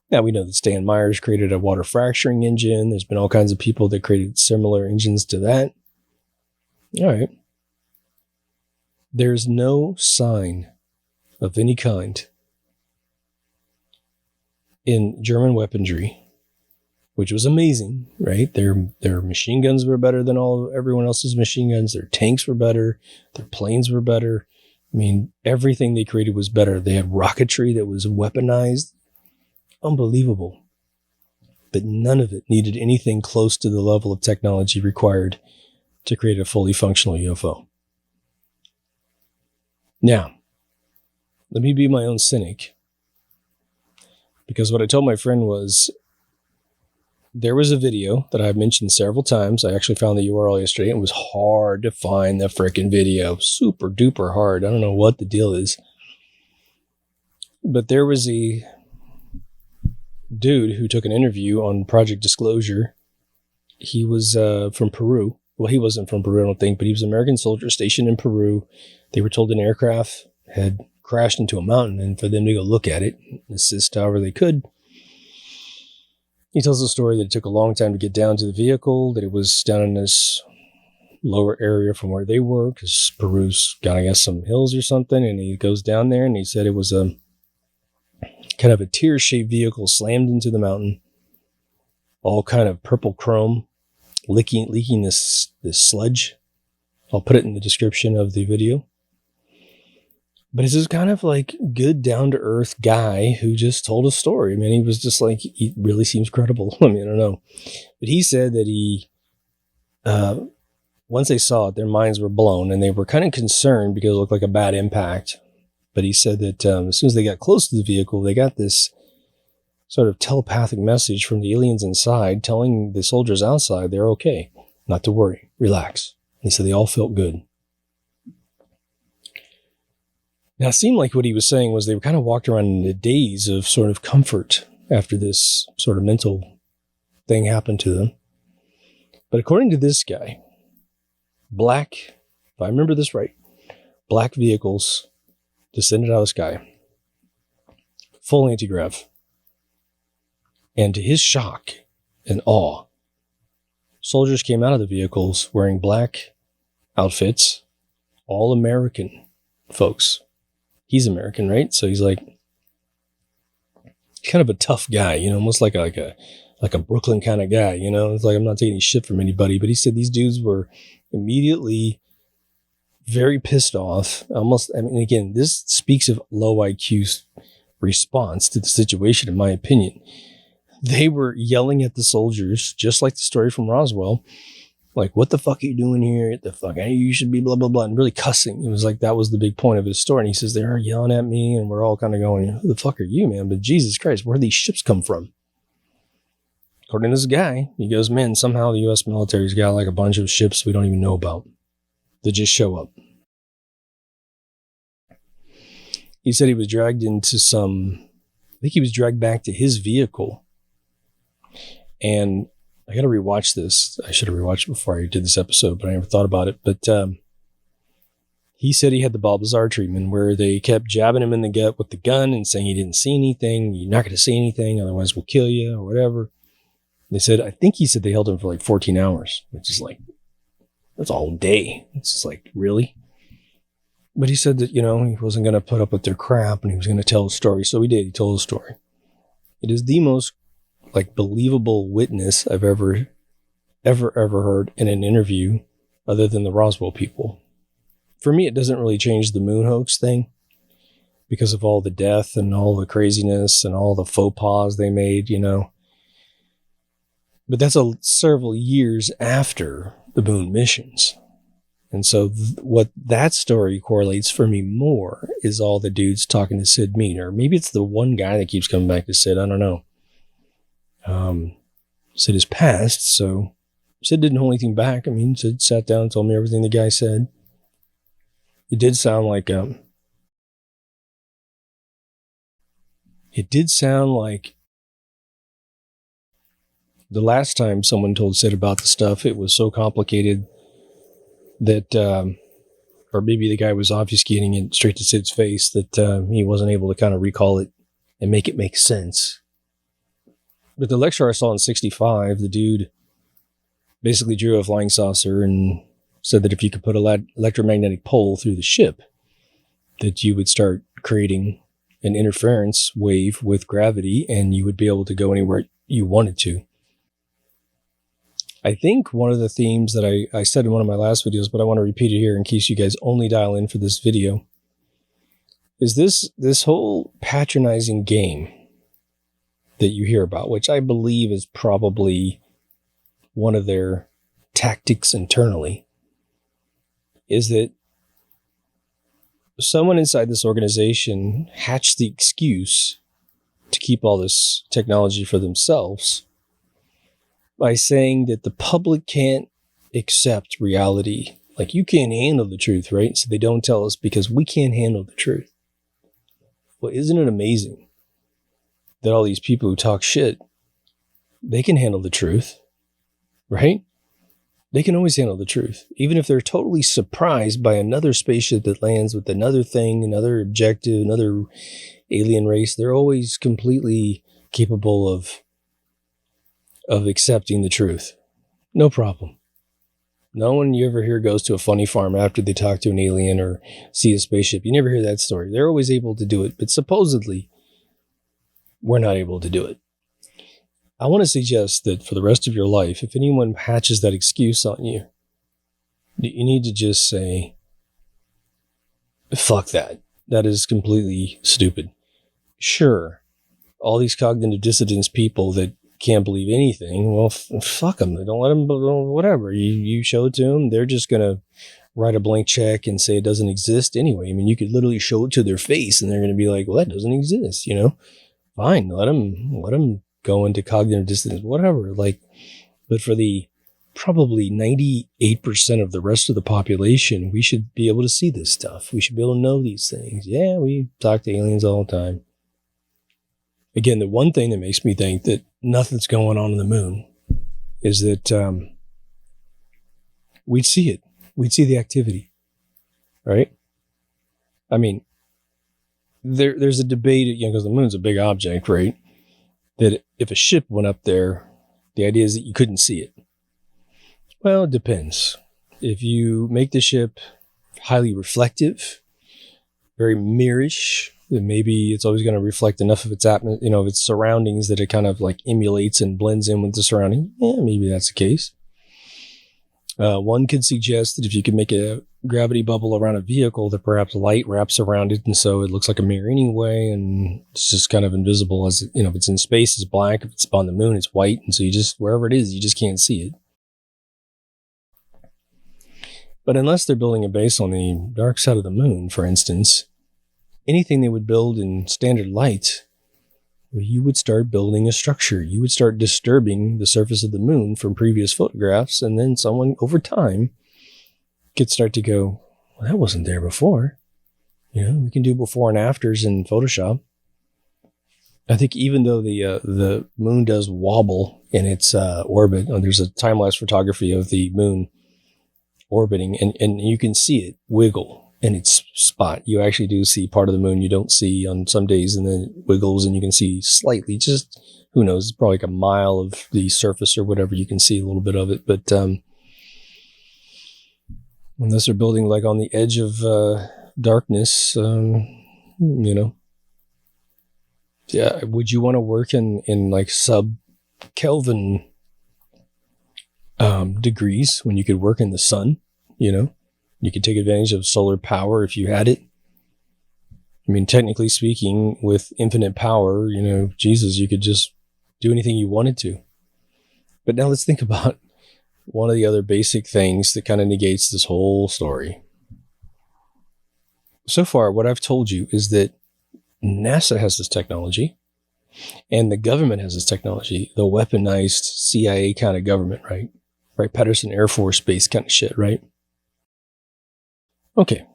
Now, we know that Stan Myers created a water fracturing engine. There's been all kinds of people that created similar engines to that. All right. There's no sign of any kind in German weaponry, which was amazing, right? Their machine guns were better than everyone else's machine guns. Their tanks were better. Their planes were better. I mean, everything they created was better. They had rocketry that was weaponized. Unbelievable. But none of it needed anything close to the level of technology required to create a fully functional UFO. Now, let me be my own cynic. Because what I told my friend was, there was a video that I've mentioned several times. I actually found the URL yesterday. It was hard to find the freaking video. Super duper hard. I don't know what the deal is. But there was a dude who took an interview on Project Disclosure. He was from Peru. Well, he wasn't from Peru, I don't think, but he was an American soldier stationed in Peru. They were told an aircraft had crashed into a mountain, and for them to go look at it, assist however they could. He tells the story that it took a long time to get down to the vehicle, that it was down in this lower area from where they were, because Peru's got, I guess, some hills or something, and he goes down there, and he said it was a kind of a tear-shaped vehicle slammed into the mountain, all kind of purple chrome, leaking this sludge. I'll put it in the description of the video. But it's this kind of like good, down-to-earth guy who just told a story. I mean, he was just like, he really seems credible. I mean, I don't know. But he said that he, once they saw it, their minds were blown, and they were kind of concerned because it looked like a bad impact. But he said that as soon as they got close to the vehicle, they got this sort of telepathic message from the aliens inside telling the soldiers outside they're okay, not to worry, relax. He said they all felt good. Now, it seemed like what he was saying was they were kind of walked around in a daze of sort of comfort after this sort of mental thing happened to them. But according to this guy, black, if I remember this right, black vehicles descended out of the sky, full anti-grav. And to his shock and awe, soldiers came out of the vehicles wearing black outfits, all American folks. He's American, right? So he's like kind of a tough guy, you know, almost like a Brooklyn kind of guy, you know. It's like, I'm not taking any shit from anybody, but he said these dudes were immediately very pissed off. Almost, I mean, again, this speaks of low IQ response to the situation, in my opinion. They were yelling at the soldiers, just like the story from Roswell. Like, what the fuck are you doing here? What the fuck? You should be blah, blah, blah. And really cussing. It was like, that was the big point of his story. And he says, they're yelling at me. And we're all kind of going, who the fuck are you, man? But Jesus Christ, where do these ships come from? According to this guy, he goes, man, somehow the U.S. military's got like a bunch of ships we don't even know about that just show up. He said he was dragged into I think he was dragged back to his vehicle. And I got to rewatch this. I should have rewatched it before I did this episode, but I never thought about it. But he said he had the Bob Lazar treatment where they kept jabbing him in the gut with the gun and saying he didn't see anything. You're not going to see anything, otherwise we'll kill you or whatever. They said, I think he said they held him for like 14 hours, which is like, that's all day. It's just like, really? But he said that, you know, he wasn't going to put up with their crap and he was going to tell a story. So he did. He told a story. It is the most like believable witness I've ever heard in an interview other than the Roswell people. For me, it doesn't really change the moon hoax thing because of all the death and all the craziness and all the faux pas they made, you know. But that's several years after the moon missions. And so what that story correlates for me more is all the dudes talking to Sid Mead. Or maybe it's the one guy that keeps coming back to Sid. I don't know. Sid has passed, so Sid didn't hold anything back. I mean, Sid sat down and told me everything the guy said. It did sound like the last time someone told Sid about the stuff, it was so complicated that, or maybe the guy was obfuscating it straight to Sid's face, that he wasn't able to kind of recall it and make it make sense. But the lecture I saw in 65, the dude basically drew a flying saucer and said that if you could put an electromagnetic pole through the ship, that you would start creating an interference wave with gravity and you would be able to go anywhere you wanted to. I think one of the themes that I said in one of my last videos, but I want to repeat it here in case you guys only dial in for this video, is this whole patronizing game that you hear about, which I believe is probably one of their tactics internally, is that someone inside this organization hatched the excuse to keep all this technology for themselves by saying that the public can't accept reality. Like, you can't handle the truth, right? So they don't tell us because we can't handle the truth. Well, isn't it amazing that all these people who talk shit, they can handle the truth, right? They can always handle the truth. Even if they're totally surprised by another spaceship that lands with another thing, another objective, another alien race, they're always completely capable of accepting the truth. No problem. No one you ever hear goes to a funny farm after they talk to an alien or see a spaceship. You never hear that story. They're always able to do it, but supposedly we're not able to do it. I want to suggest that for the rest of your life, if anyone hatches that excuse on you, you need to just say, fuck that. That is completely stupid. Sure, all these cognitive dissonance people that can't believe anything, well, fuck them. Don't let them, whatever. You show it to them, they're just going to write a blank check and say it doesn't exist anyway. I mean, you could literally show it to their face and they're going to be like, well, that doesn't exist, you know? Fine, let them go into cognitive dissonance, whatever. Like, but for the probably 98% of the rest of the population, we should be able to see this stuff. We should be able to know these things. Yeah, we talk to aliens all the time. Again, the one thing that makes me think that nothing's going on the moon is that we'd see it. We'd see the activity, right? I mean, there's a debate, you know, because the moon's a big object, right? That if a ship went up there, the idea is that you couldn't see it. Well, it depends. If you make the ship highly reflective, very mirrorish, then maybe it's always going to reflect enough of its of its surroundings that it kind of like emulates and blends in with the surrounding. Yeah, maybe that's the case. One could suggest that if you could make a gravity bubble around a vehicle, that perhaps light wraps around it, and so it looks like a mirror anyway, and it's just kind of invisible. As you know, if it's in space, it's black. If it's on the moon, it's white, and so you just, wherever it is, you just can't see it. But unless they're building a base on the dark side of the moon, for instance, anything they would build in standard light, you would start building a structure. You would start disturbing the surface of the moon from previous photographs, and then someone over time could start to go, well, that wasn't there before. You know, we can do before and afters in Photoshop. I think even though the moon does wobble in its orbit, there's a time-lapse photography of the moon orbiting, and you can see it wiggle in its spot. You actually do see part of the moon you don't see on some days, and then it wiggles and you can see slightly, just, who knows, it's probably like a mile of the surface or whatever, you can see a little bit of it. But unless they're building like on the edge of darkness, yeah, would you want to work in like sub-Kelvin degrees when you could work in the sun? you know? You could take advantage of solar power if you had it. I mean, technically speaking, with infinite power, you know, Jesus, you could just do anything you wanted to. But now let's think about one of the other basic things that kind of negates this whole story. So far, what I've told you is that NASA has this technology and the government has this technology, the weaponized CIA kind of government, right? Right? Patterson Air Force Base kind of shit, right? Okay.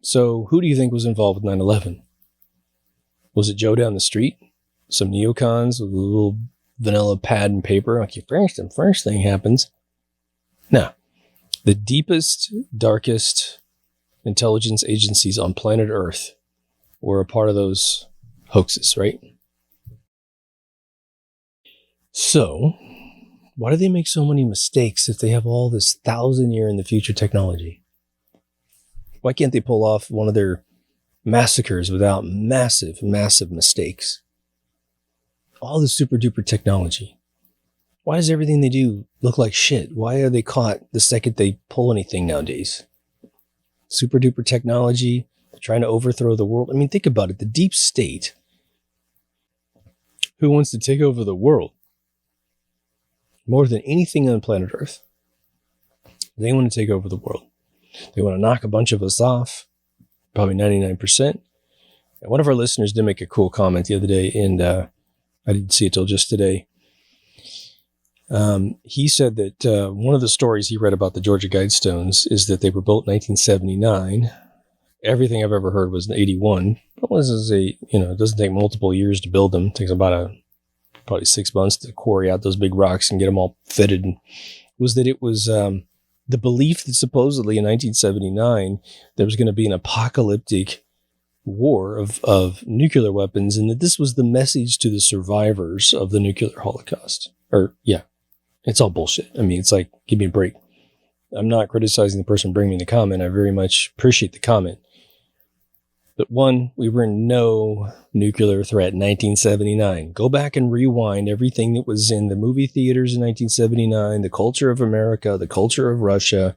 So who do you think was involved with 9/11? Was it Joe down the street? Some neocons with a little vanilla pad and paper? Okay, first thing happens. No. The deepest, darkest intelligence agencies on planet Earth were a part of those hoaxes, right? So, why do they make so many mistakes if they have all this 1,000-year in the future technology? Why can't they pull off one of their massacres without massive, massive mistakes? All the super duper technology. Why does everything they do look like shit? Why are they caught the second they pull anything nowadays? Super duper technology, trying to overthrow the world. I mean, think about it. The deep state, who wants to take over the world more than anything on planet Earth? They want to take over the world. They want to knock a bunch of us off, probably 99%. And one of our listeners did make a cool comment the other day, and I didn't see it till just today. He said that one of the stories he read about the Georgia Guidestones is that they were built in 1979. Everything I've ever heard was in 81. But it doesn't take multiple years to build them. It takes about probably 6 months to quarry out those big rocks and get them all fitted. And was that it was the belief that supposedly in 1979 there was going to be an apocalyptic war of nuclear weapons, and that this was the message to the survivors of the nuclear holocaust. It's all bullshit. I mean, it's like, give me a break. I'm not criticizing the person bringing me the comment. I very much appreciate the comment. But one, we were in no nuclear threat in 1979. Go back and rewind everything that was in the movie theaters in 1979, the culture of America, the culture of Russia.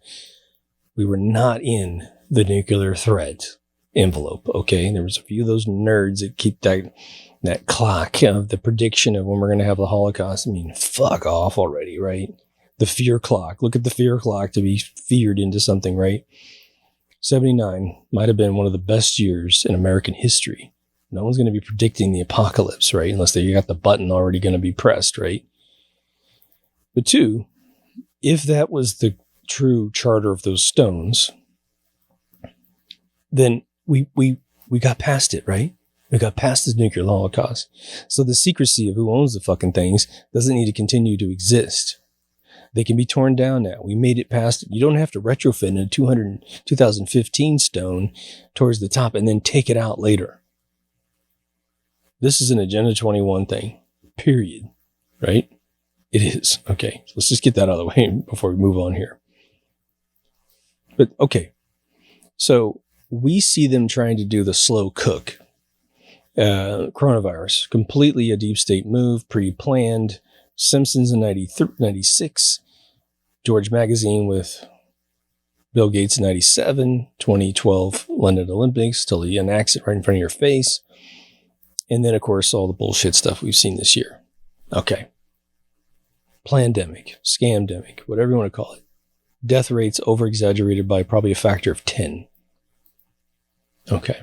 We were not in the nuclear threat envelope, okay? There was a few of those nerds that keep that clock of the prediction of when we're going to have the Holocaust. I mean, fuck off already, right? The fear clock. Look at the fear clock to be feared into something, right? 79 might have been one of the best years in American history. No one's going to be predicting the apocalypse, right? Unless you got the button already going to be pressed, right? But two, if that was the true charter of those stones, then we got past it, right? We got past this nuclear holocaust. So the secrecy of who owns the fucking things doesn't need to continue to exist. They can be torn down now. We made it past it. You don't have to retrofit in a 2015 stone towards the top and then take it out later. This is an Agenda 21 thing, period, right? It is. Okay, so let's just get that out of the way before we move on here. But okay, so we see them trying to do the slow cook. Coronavirus, completely a deep state move, pre-planned. Simpsons in 96, George Magazine with Bill Gates in 97, 2012 London Olympics, till he enacts it right in front of your face. And then, of course, all the bullshit stuff we've seen this year. Okay. Plandemic, scamdemic, whatever you want to call it. Death rates over-exaggerated by probably a factor of 10. Okay.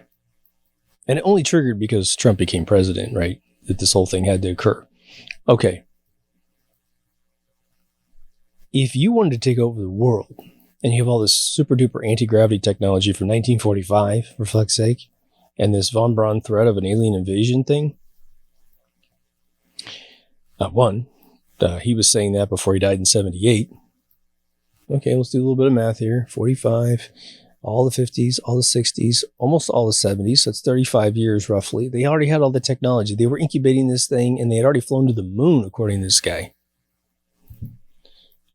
And it only triggered because Trump became president, right? That this whole thing had to occur. Okay. If you wanted to take over the world and you have all this super duper anti-gravity technology from 1945, for fuck's sake, and this von Braun threat of an alien invasion thing, he was saying that before he died in 78. Okay, let's do a little bit of math here. 45, all the 50s, all the 60s, almost all the 70s. So it's 35 years roughly. They already had all the technology. They were incubating this thing and they had already flown to the moon, according to this guy.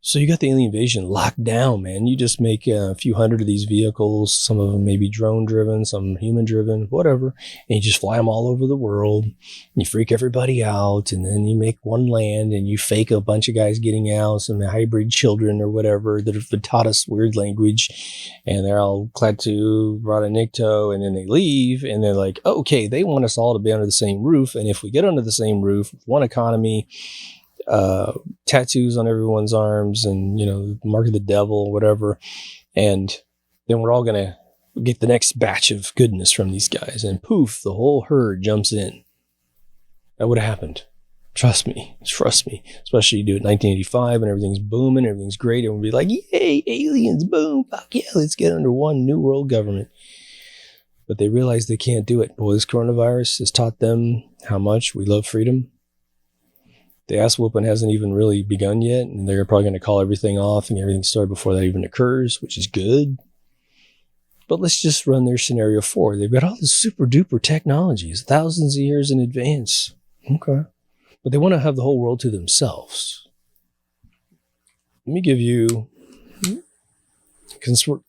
So you got the alien invasion locked down, man. You just make a few hundred of these vehicles. Some of them may be drone driven, some human driven, whatever. And you just fly them all over the world. And you freak everybody out. And then you make one land and you fake a bunch of guys getting out, some hybrid children or whatever that have taught us weird language. And they're all Klaatu, Rada Nikto. And then they leave. And they're like, okay, they want us all to be under the same roof. And if we get under the same roof, one economy, tattoos on everyone's arms and, mark of the devil, whatever. And then we're all going to get the next batch of goodness from these guys. And poof, the whole herd jumps in. That would have happened. Trust me. Especially you do it in 1985 and everything's booming, everything's great. Everyone would be like, yay, aliens, boom, fuck yeah, let's get under one new world government. But they realize they can't do it. Boy, this coronavirus has taught them how much we love freedom. The ass whooping hasn't even really begun yet, and they're probably going to call everything off and everything started before that even occurs, which is good. But let's just run their scenario forward. They've got all this super duper technologies, thousands of years in advance. Okay. But they want to have the whole world to themselves. Let me give you,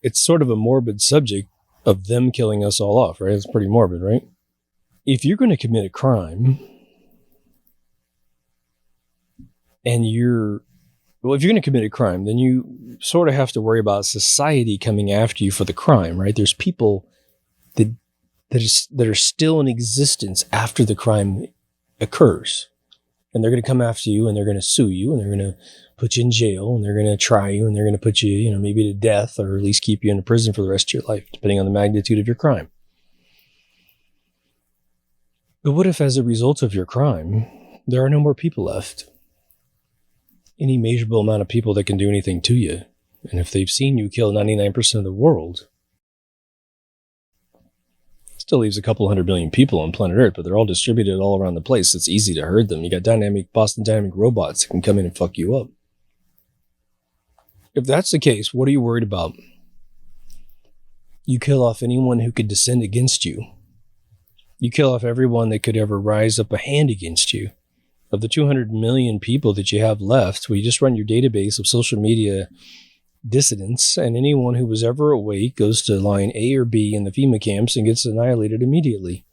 it's sort of a morbid subject of them killing us all off, right? It's pretty morbid, right? If you're going to commit a crime, and if you're going to commit a crime, then you sort of have to worry about society coming after you for the crime, right? There's people that are still in existence after the crime occurs. And they're going to come after you and they're going to sue you and they're going to put you in jail and they're going to try you and they're going to put you, maybe to death or at least keep you in a prison for the rest of your life, depending on the magnitude of your crime. But what if as a result of your crime, there are no more people left? Any measurable amount of people that can do anything to you. And if they've seen you kill 99% of the world, still leaves a couple 100 million people on planet Earth, but they're all distributed all around the place. It's easy to herd them. You got Boston Dynamic robots that can come in and fuck you up. If that's the case, what are you worried about? You kill off anyone who could descend against you. You kill off everyone that could ever rise up a hand against you. Of the 200 million people that you have left, we just run your database of social media dissidents, and anyone who was ever awake goes to line A or B in the FEMA camps and gets annihilated immediately.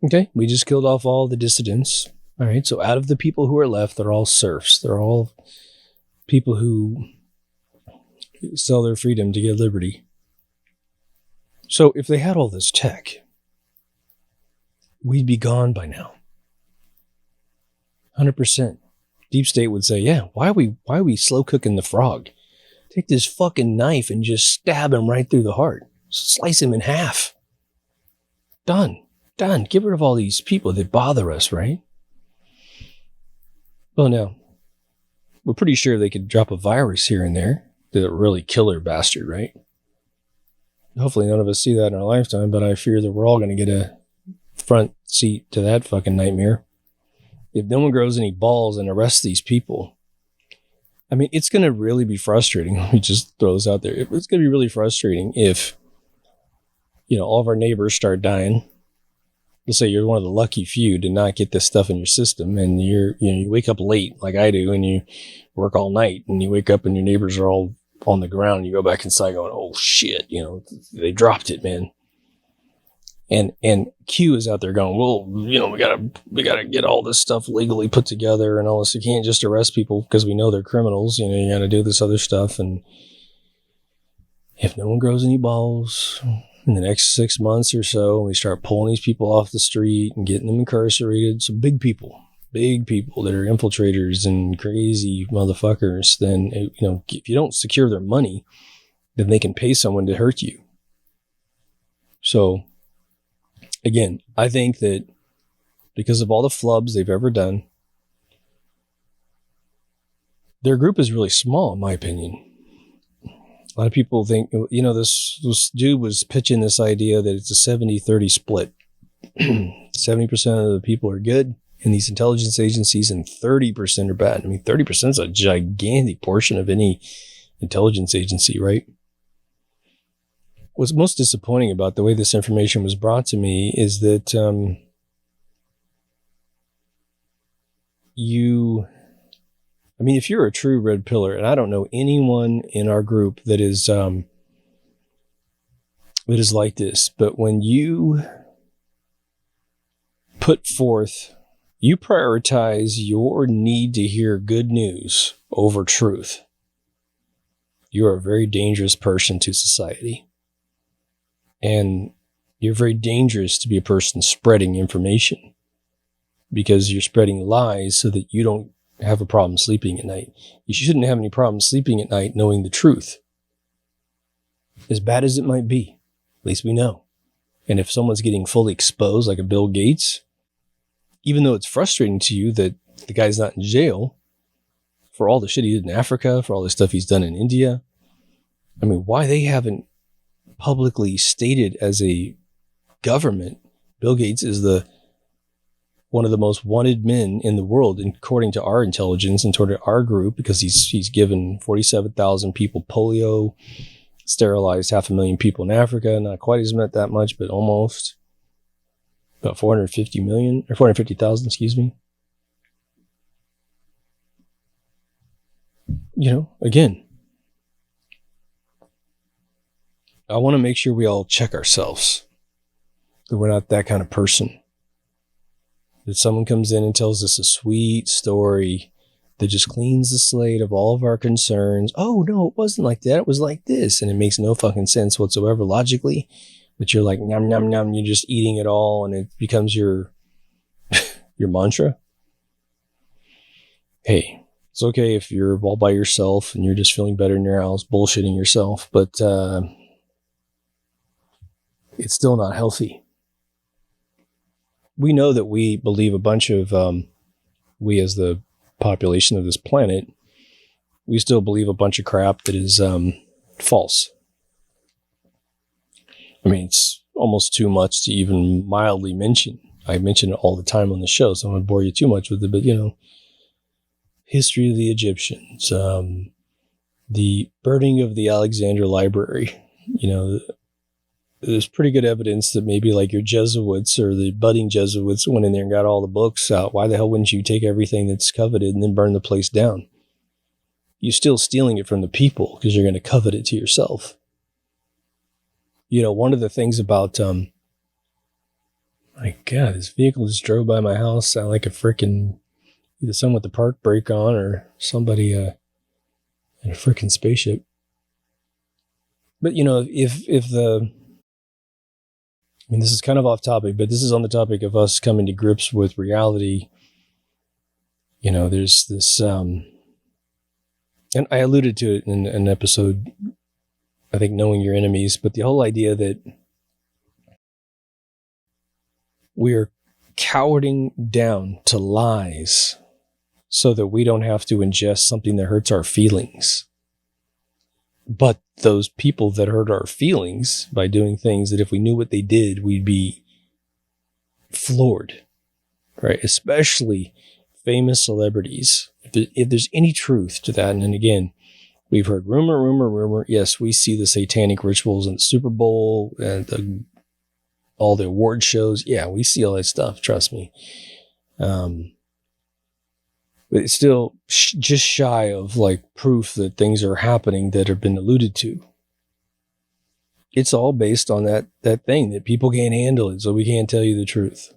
Okay, we just killed off all the dissidents. All right, so out of the people who are left, they're all serfs. They're all people who sell their freedom to get liberty. So if they had all this tech, we'd be gone by now. 100%. Deep State would say, yeah, why are we slow cooking the frog? Take this fucking knife and just stab him right through the heart. Slice him in half. Done. Get rid of all these people that bother us, right? Well, now, we're pretty sure they could drop a virus here and there that really killer bastard, right? Hopefully none of us see that in our lifetime, but I fear that we're all going to get a front seat to that fucking nightmare. If no one grows any balls and arrests these people, I mean, it's going to really be frustrating. Let me just throw this out there. It's going to be really frustrating if, all of our neighbors start dying. Let's say you're one of the lucky few to not get this stuff in your system, and you wake up late like I do, and you work all night, and you wake up and your neighbors are all on the ground, and you go back inside going, oh shit, they dropped it, man. And Q is out there going, well, we gotta get all this stuff legally put together and all this. You can't just arrest people because we know they're criminals. You gotta do this other stuff. And if no one grows any balls in the next 6 months or so, we start pulling these people off the street and getting them incarcerated. Some big people that are infiltrators and crazy motherfuckers, then, if you don't secure their money, then they can pay someone to hurt you. So, again, I think that because of all the flubs they've ever done, their group is really small, in my opinion. A lot of people think, this dude was pitching this idea that it's a 70-30 split. 70% of the people are good in these intelligence agencies and 30% are bad. I mean, 30% is a gigantic portion of any intelligence agency, right? What's most disappointing about the way this information was brought to me is that I mean, if you're a true red pillar, and I don't know anyone in our group that is like this, but when you put forth, you prioritize your need to hear good news over truth, you are a very dangerous person to society. And you're very dangerous to be a person spreading information, because you're spreading lies so that you don't have a problem sleeping at night. You shouldn't have any problem sleeping at night knowing the truth. As bad as it might be, at least we know. And if someone's getting fully exposed, like a Bill Gates, even though it's frustrating to you that the guy's not in jail for all the shit he did in Africa, for all the stuff he's done in India, I mean, why they haven't publicly stated as a government, Bill Gates is one of the most wanted men in the world, according to our intelligence and toward our group, because he's given 47,000 people polio, sterilized 500,000 people in Africa, not quite as much that much, but almost. About 450,000, excuse me. You know, again, I want to make sure we all check ourselves, that we're not that kind of person. That someone comes in and tells us a sweet story that just cleans the slate of all of our concerns. Oh, no, it wasn't like that. It was like this. And it makes no fucking sense whatsoever logically. But you're like, nom, nom, nom. You're just eating it all. And it becomes your mantra. Hey, it's okay if you're all by yourself and you're just feeling better in your house, bullshitting yourself. But it's still not healthy. We know that we believe a bunch of, we as the population of this planet, we still believe a bunch of crap that is false. I mean, it's almost too much to even mildly mention. I mention it all the time on the show, so I'm going to bore you too much with it, but, you know, history of the Egyptians, the burning of the Alexandria Library, you know, there's pretty good evidence that maybe like your Jesuits or the budding Jesuits went in there and got all the books out. Why the hell wouldn't you take everything that's coveted and then burn the place down? You're still stealing it from the people because you're going to covet it to yourself. You know, one of the things about, my God, this vehicle just drove by my house, sound like a freaking, either someone with the park brake on or somebody in a freaking spaceship. But, you know, if I mean, this is kind of off topic, but this is on the topic of us coming to grips with reality. You know, there's this, and I alluded to it in an episode, I think, Knowing Your Enemies, but the whole idea that we're cowering down to lies so that we don't have to ingest something that hurts our feelings. But those people that hurt our feelings by doing things that if we knew what they did, we'd be floored, right? Especially famous celebrities. If there's any truth to that, and then again, we've heard rumor. Yes, we see the satanic rituals in the Super Bowl and all the award shows. Yeah, we see all that stuff, trust me. But it's still just shy of like proof that things are happening that have been alluded to. It's all based on that thing that people can't handle it, so we can't tell you the truth.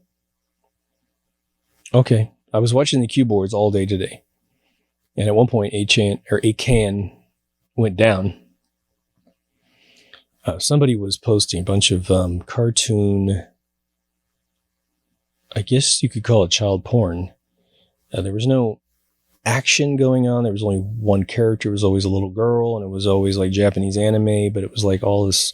Okay, I was watching the cue boards all day today, and at one point a can went down. Somebody was posting a bunch of cartoon, I guess you could call it child porn. There was no action going on. There was only one character. It was always a little girl, and it was always like Japanese anime, but it was like all this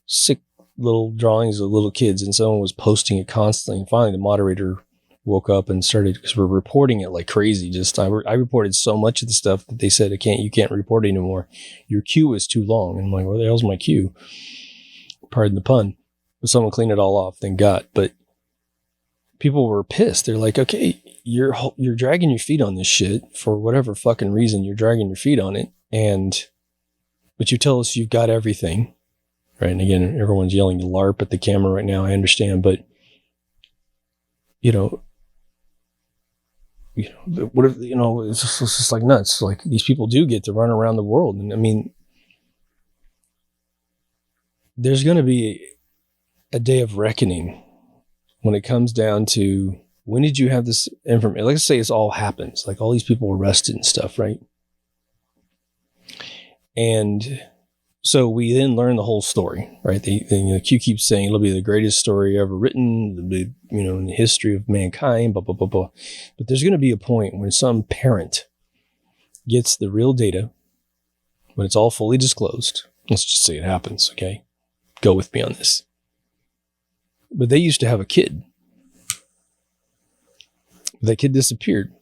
sick little drawings of little kids, and someone was posting it constantly. And finally, the moderator woke up and started, because we're reporting it like crazy. I reported so much of the stuff that they said, you can't report it anymore. Your queue is too long. And I'm like, where the hell's my queue? Pardon the pun. But someone cleaned it all off, thank God. But people were pissed. They're like, okay, you're dragging your feet on this shit for whatever fucking reason. You're dragging your feet on it, but you tell us you've got everything, right? And again, everyone's yelling LARP at the camera right now. I understand, but you know, what if, it's just like nuts. Like, these people do get to run around the world. And I mean, there's going to be a day of reckoning when it comes down to, when did you have this information? Let's say it's all happens, like all these people arrested and stuff, right? And so we then learn the whole story, right? Q keeps saying it'll be the greatest story ever written, it'll be, in the history of mankind, blah, blah, blah, blah. But there's going to be a point when some parent gets the real data, when it's all fully disclosed. Let's just say it happens, okay? Go with me on this. But they used to have a kid. That kid disappeared.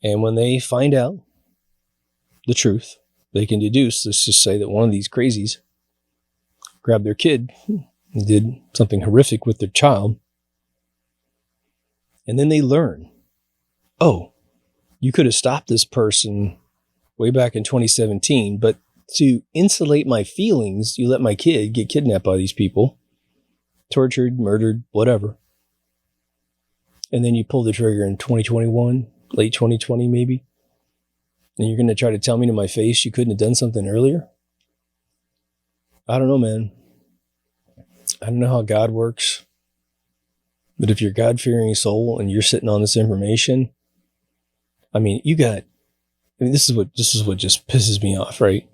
And when they find out the truth, they can deduce, let's just say that one of these crazies grabbed their kid and did something horrific with their child. And then they learn, oh, you could have stopped this person way back in 2017, but to insulate my feelings, you let my kid get kidnapped by these people, tortured, murdered, whatever. And then you pull the trigger in 2021, late 2020 maybe. And you're going to try to tell me to my face you couldn't have done something earlier? I don't know, man. I don't know how God works. But if you're a God-fearing soul and you're sitting on this information, I mean, this is what just pisses me off, right?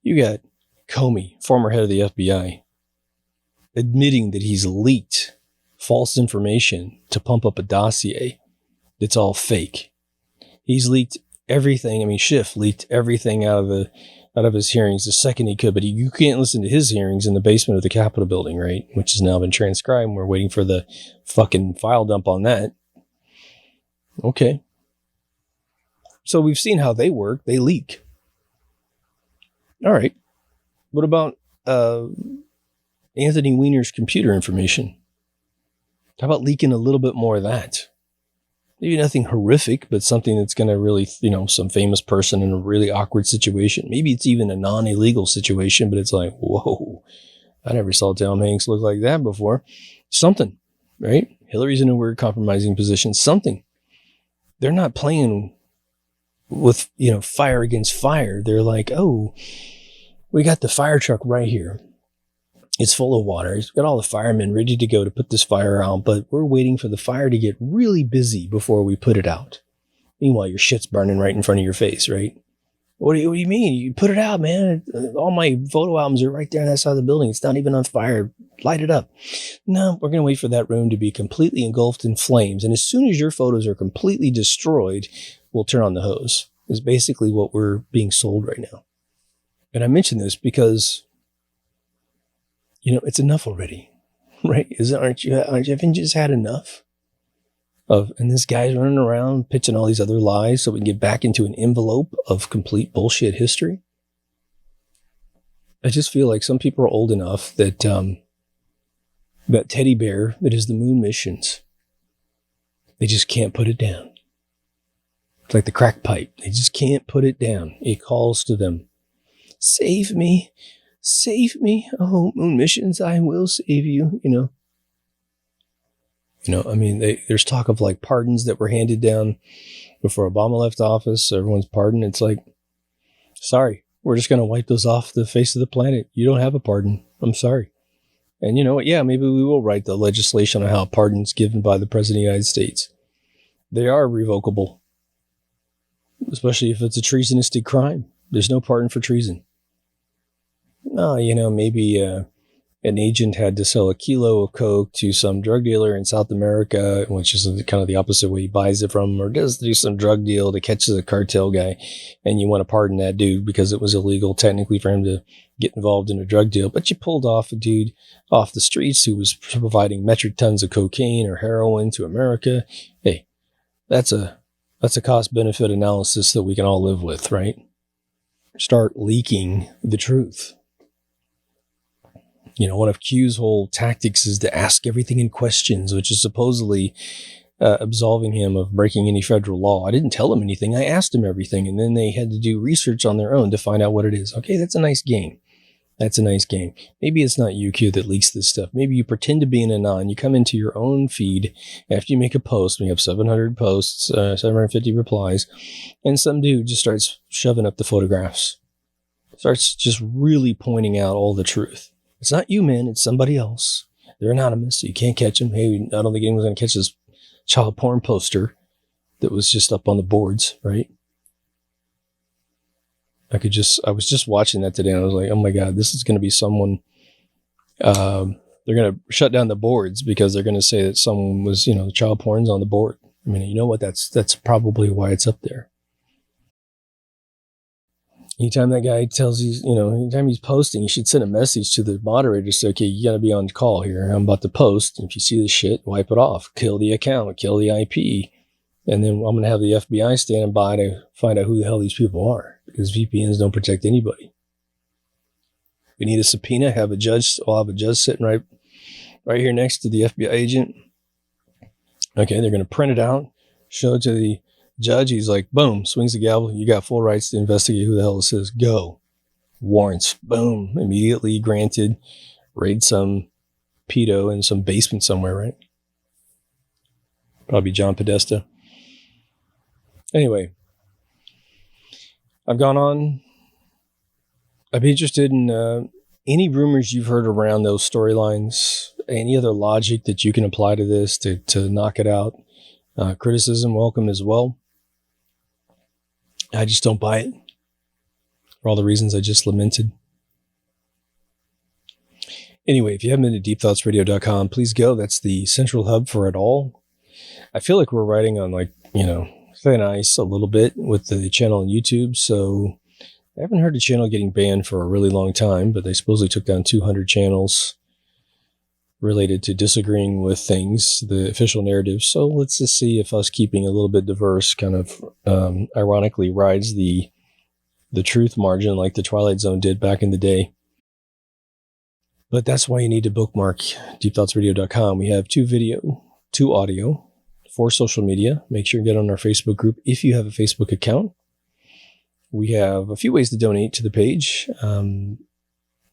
You got Comey, former head of the FBI, admitting that he's leaked false information to pump up a dossier that's all fake. He's leaked everything. I mean, Schiff leaked everything out of his hearings the second he could, but you can't listen to his hearings in the basement of the Capitol building, right? Which has now been transcribed. We're waiting for the fucking file dump on that. Okay. So we've seen how they work. They leak. All right. What about Anthony Weiner's computer information? How about leaking a little bit more of that? Maybe nothing horrific, but something that's going to really, some famous person in a really awkward situation. Maybe it's even a non-illegal situation, but it's like, whoa, I never saw Tom Hanks look like that before. Something, right? Hillary's in a weird compromising position. Something. They're not playing with, fire against fire. They're like, oh, we got the fire truck right here. It's full of water. It's got all the firemen ready to go to put this fire out, but we're waiting for the fire to get really busy before we put it out. Meanwhile, your shit's burning right in front of your face, right? What do you mean? You put it out, man. All my photo albums are right there on that side of the building. It's not even on fire. Light it up. No, we're going to wait for that room to be completely engulfed in flames. And as soon as your photos are completely destroyed, we'll turn on the hose. Is basically what we're being sold right now. And I mention this because, it's enough already, right? Haven't you just had enough and this guy's running around pitching all these other lies so we can get back into an envelope of complete bullshit history? I just feel like some people are old enough that that teddy bear that is the moon missions, they just can't put it down. It's like the crack pipe. They just can't put it down. It calls to them. Save me. Save me. Oh, moon missions, I will save you, there's talk of like pardons that were handed down before Obama left office. Everyone's pardoned. It's like, sorry, we're just going to wipe those off the face of the planet. You don't have a pardon. I'm sorry. And you know what? Yeah, maybe we will write the legislation on how pardons given by the President of the United States. They are revocable, especially if it's a treasonistic crime. There's no pardon for treason. Maybe an agent had to sell a kilo of coke to some drug dealer in South America, which is kind of the opposite way he buys it from, or does do some drug deal to catch the cartel guy, and you want to pardon that dude because it was illegal technically for him to get involved in a drug deal, but you pulled off a dude off the streets who was providing metric tons of cocaine or heroin to America. Hey, that's a cost-benefit analysis that we can all live with, right? Start leaking the truth. One of Q's whole tactics is to ask everything in questions, which is supposedly absolving him of breaking any federal law. I didn't tell him anything. I asked him everything, and then they had to do research on their own to find out what it is. Okay, that's a nice game. That's a nice game. Maybe it's not you, Q, that leaks this stuff. Maybe you pretend to be an anon. You come into your own feed after you make a post. We have 700 posts, 750 replies, and some dude just starts shoving up the photographs. Starts just really pointing out all the truth. It's not you, man. It's somebody else. They're anonymous, so you can't catch them. Hey, I don't think anyone's going to catch this child porn poster that was just up on the boards, right? I was just watching that today and I was like, oh my God, this is going to be someone, they're going to shut down the boards because they're going to say that someone was, the child porn's on the board. I mean, you know what? That's probably why it's up there. Anytime that guy tells you, anytime he's posting, you should send a message to the moderator to say, okay, you got to be on call here. I'm about to post. And if you see this shit, wipe it off, kill the account, kill the IP. And then I'm going to have the FBI standing by to find out who the hell these people are, because VPNs don't protect anybody. We need a subpoena. I'll have a judge sitting right here next to the FBI agent. Okay, they're going to print it out, show it to the judge. He's like, boom, swings the gavel. You got full rights to investigate who the hell this is. Go. Warrants. Boom. Immediately granted. Raid some pedo in some basement somewhere, right? Probably John Podesta. Anyway, I've gone on. I'd be interested in any rumors you've heard around those storylines, any other logic that you can apply to this to knock it out. Criticism, welcome as well. I just don't buy it for all the reasons I just lamented. Anyway, if you haven't been to deepthoughtsradio.com, please go. That's the central hub for it all. I feel like we're riding on thin ice a little bit with the channel on YouTube. So I haven't heard the channel getting banned for a really long time, but they supposedly took down 200 channels related to disagreeing with things, the official narrative. So let's just see if us keeping a little bit diverse kind of ironically rides the truth margin like the Twilight Zone did back in the day. But that's why you need to bookmark deepthoughtsradio.com. We have 2 video, 2 audio, 4 social media. Make sure you get on our Facebook group if you have a Facebook account. We have a few ways to donate to the page.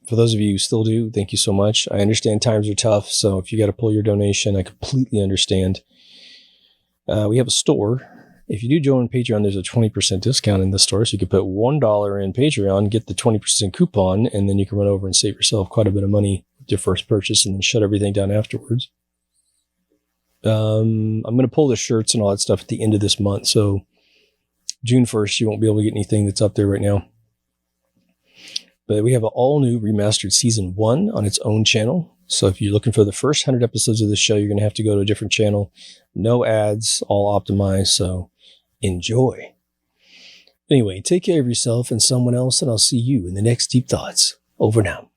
For those of you who still do, thank you so much. I understand times are tough, so if you got to pull your donation, I completely understand. We have a store. If you do join Patreon, there's a 20% discount in the store, so you can put $1 in Patreon, get the 20% coupon, and then you can run over and save yourself quite a bit of money with your first purchase and then shut everything down afterwards. I'm going to pull the shirts and all that stuff at the end of this month, so June 1st, you won't be able to get anything that's up there right now. But we have an all-new Remastered Season 1 on its own channel. So if you're looking for the first 100 episodes of this show, you're going to have to go to a different channel. No ads, all optimized, so enjoy. Anyway, take care of yourself and someone else, and I'll see you in the next Deep Thoughts. Over now.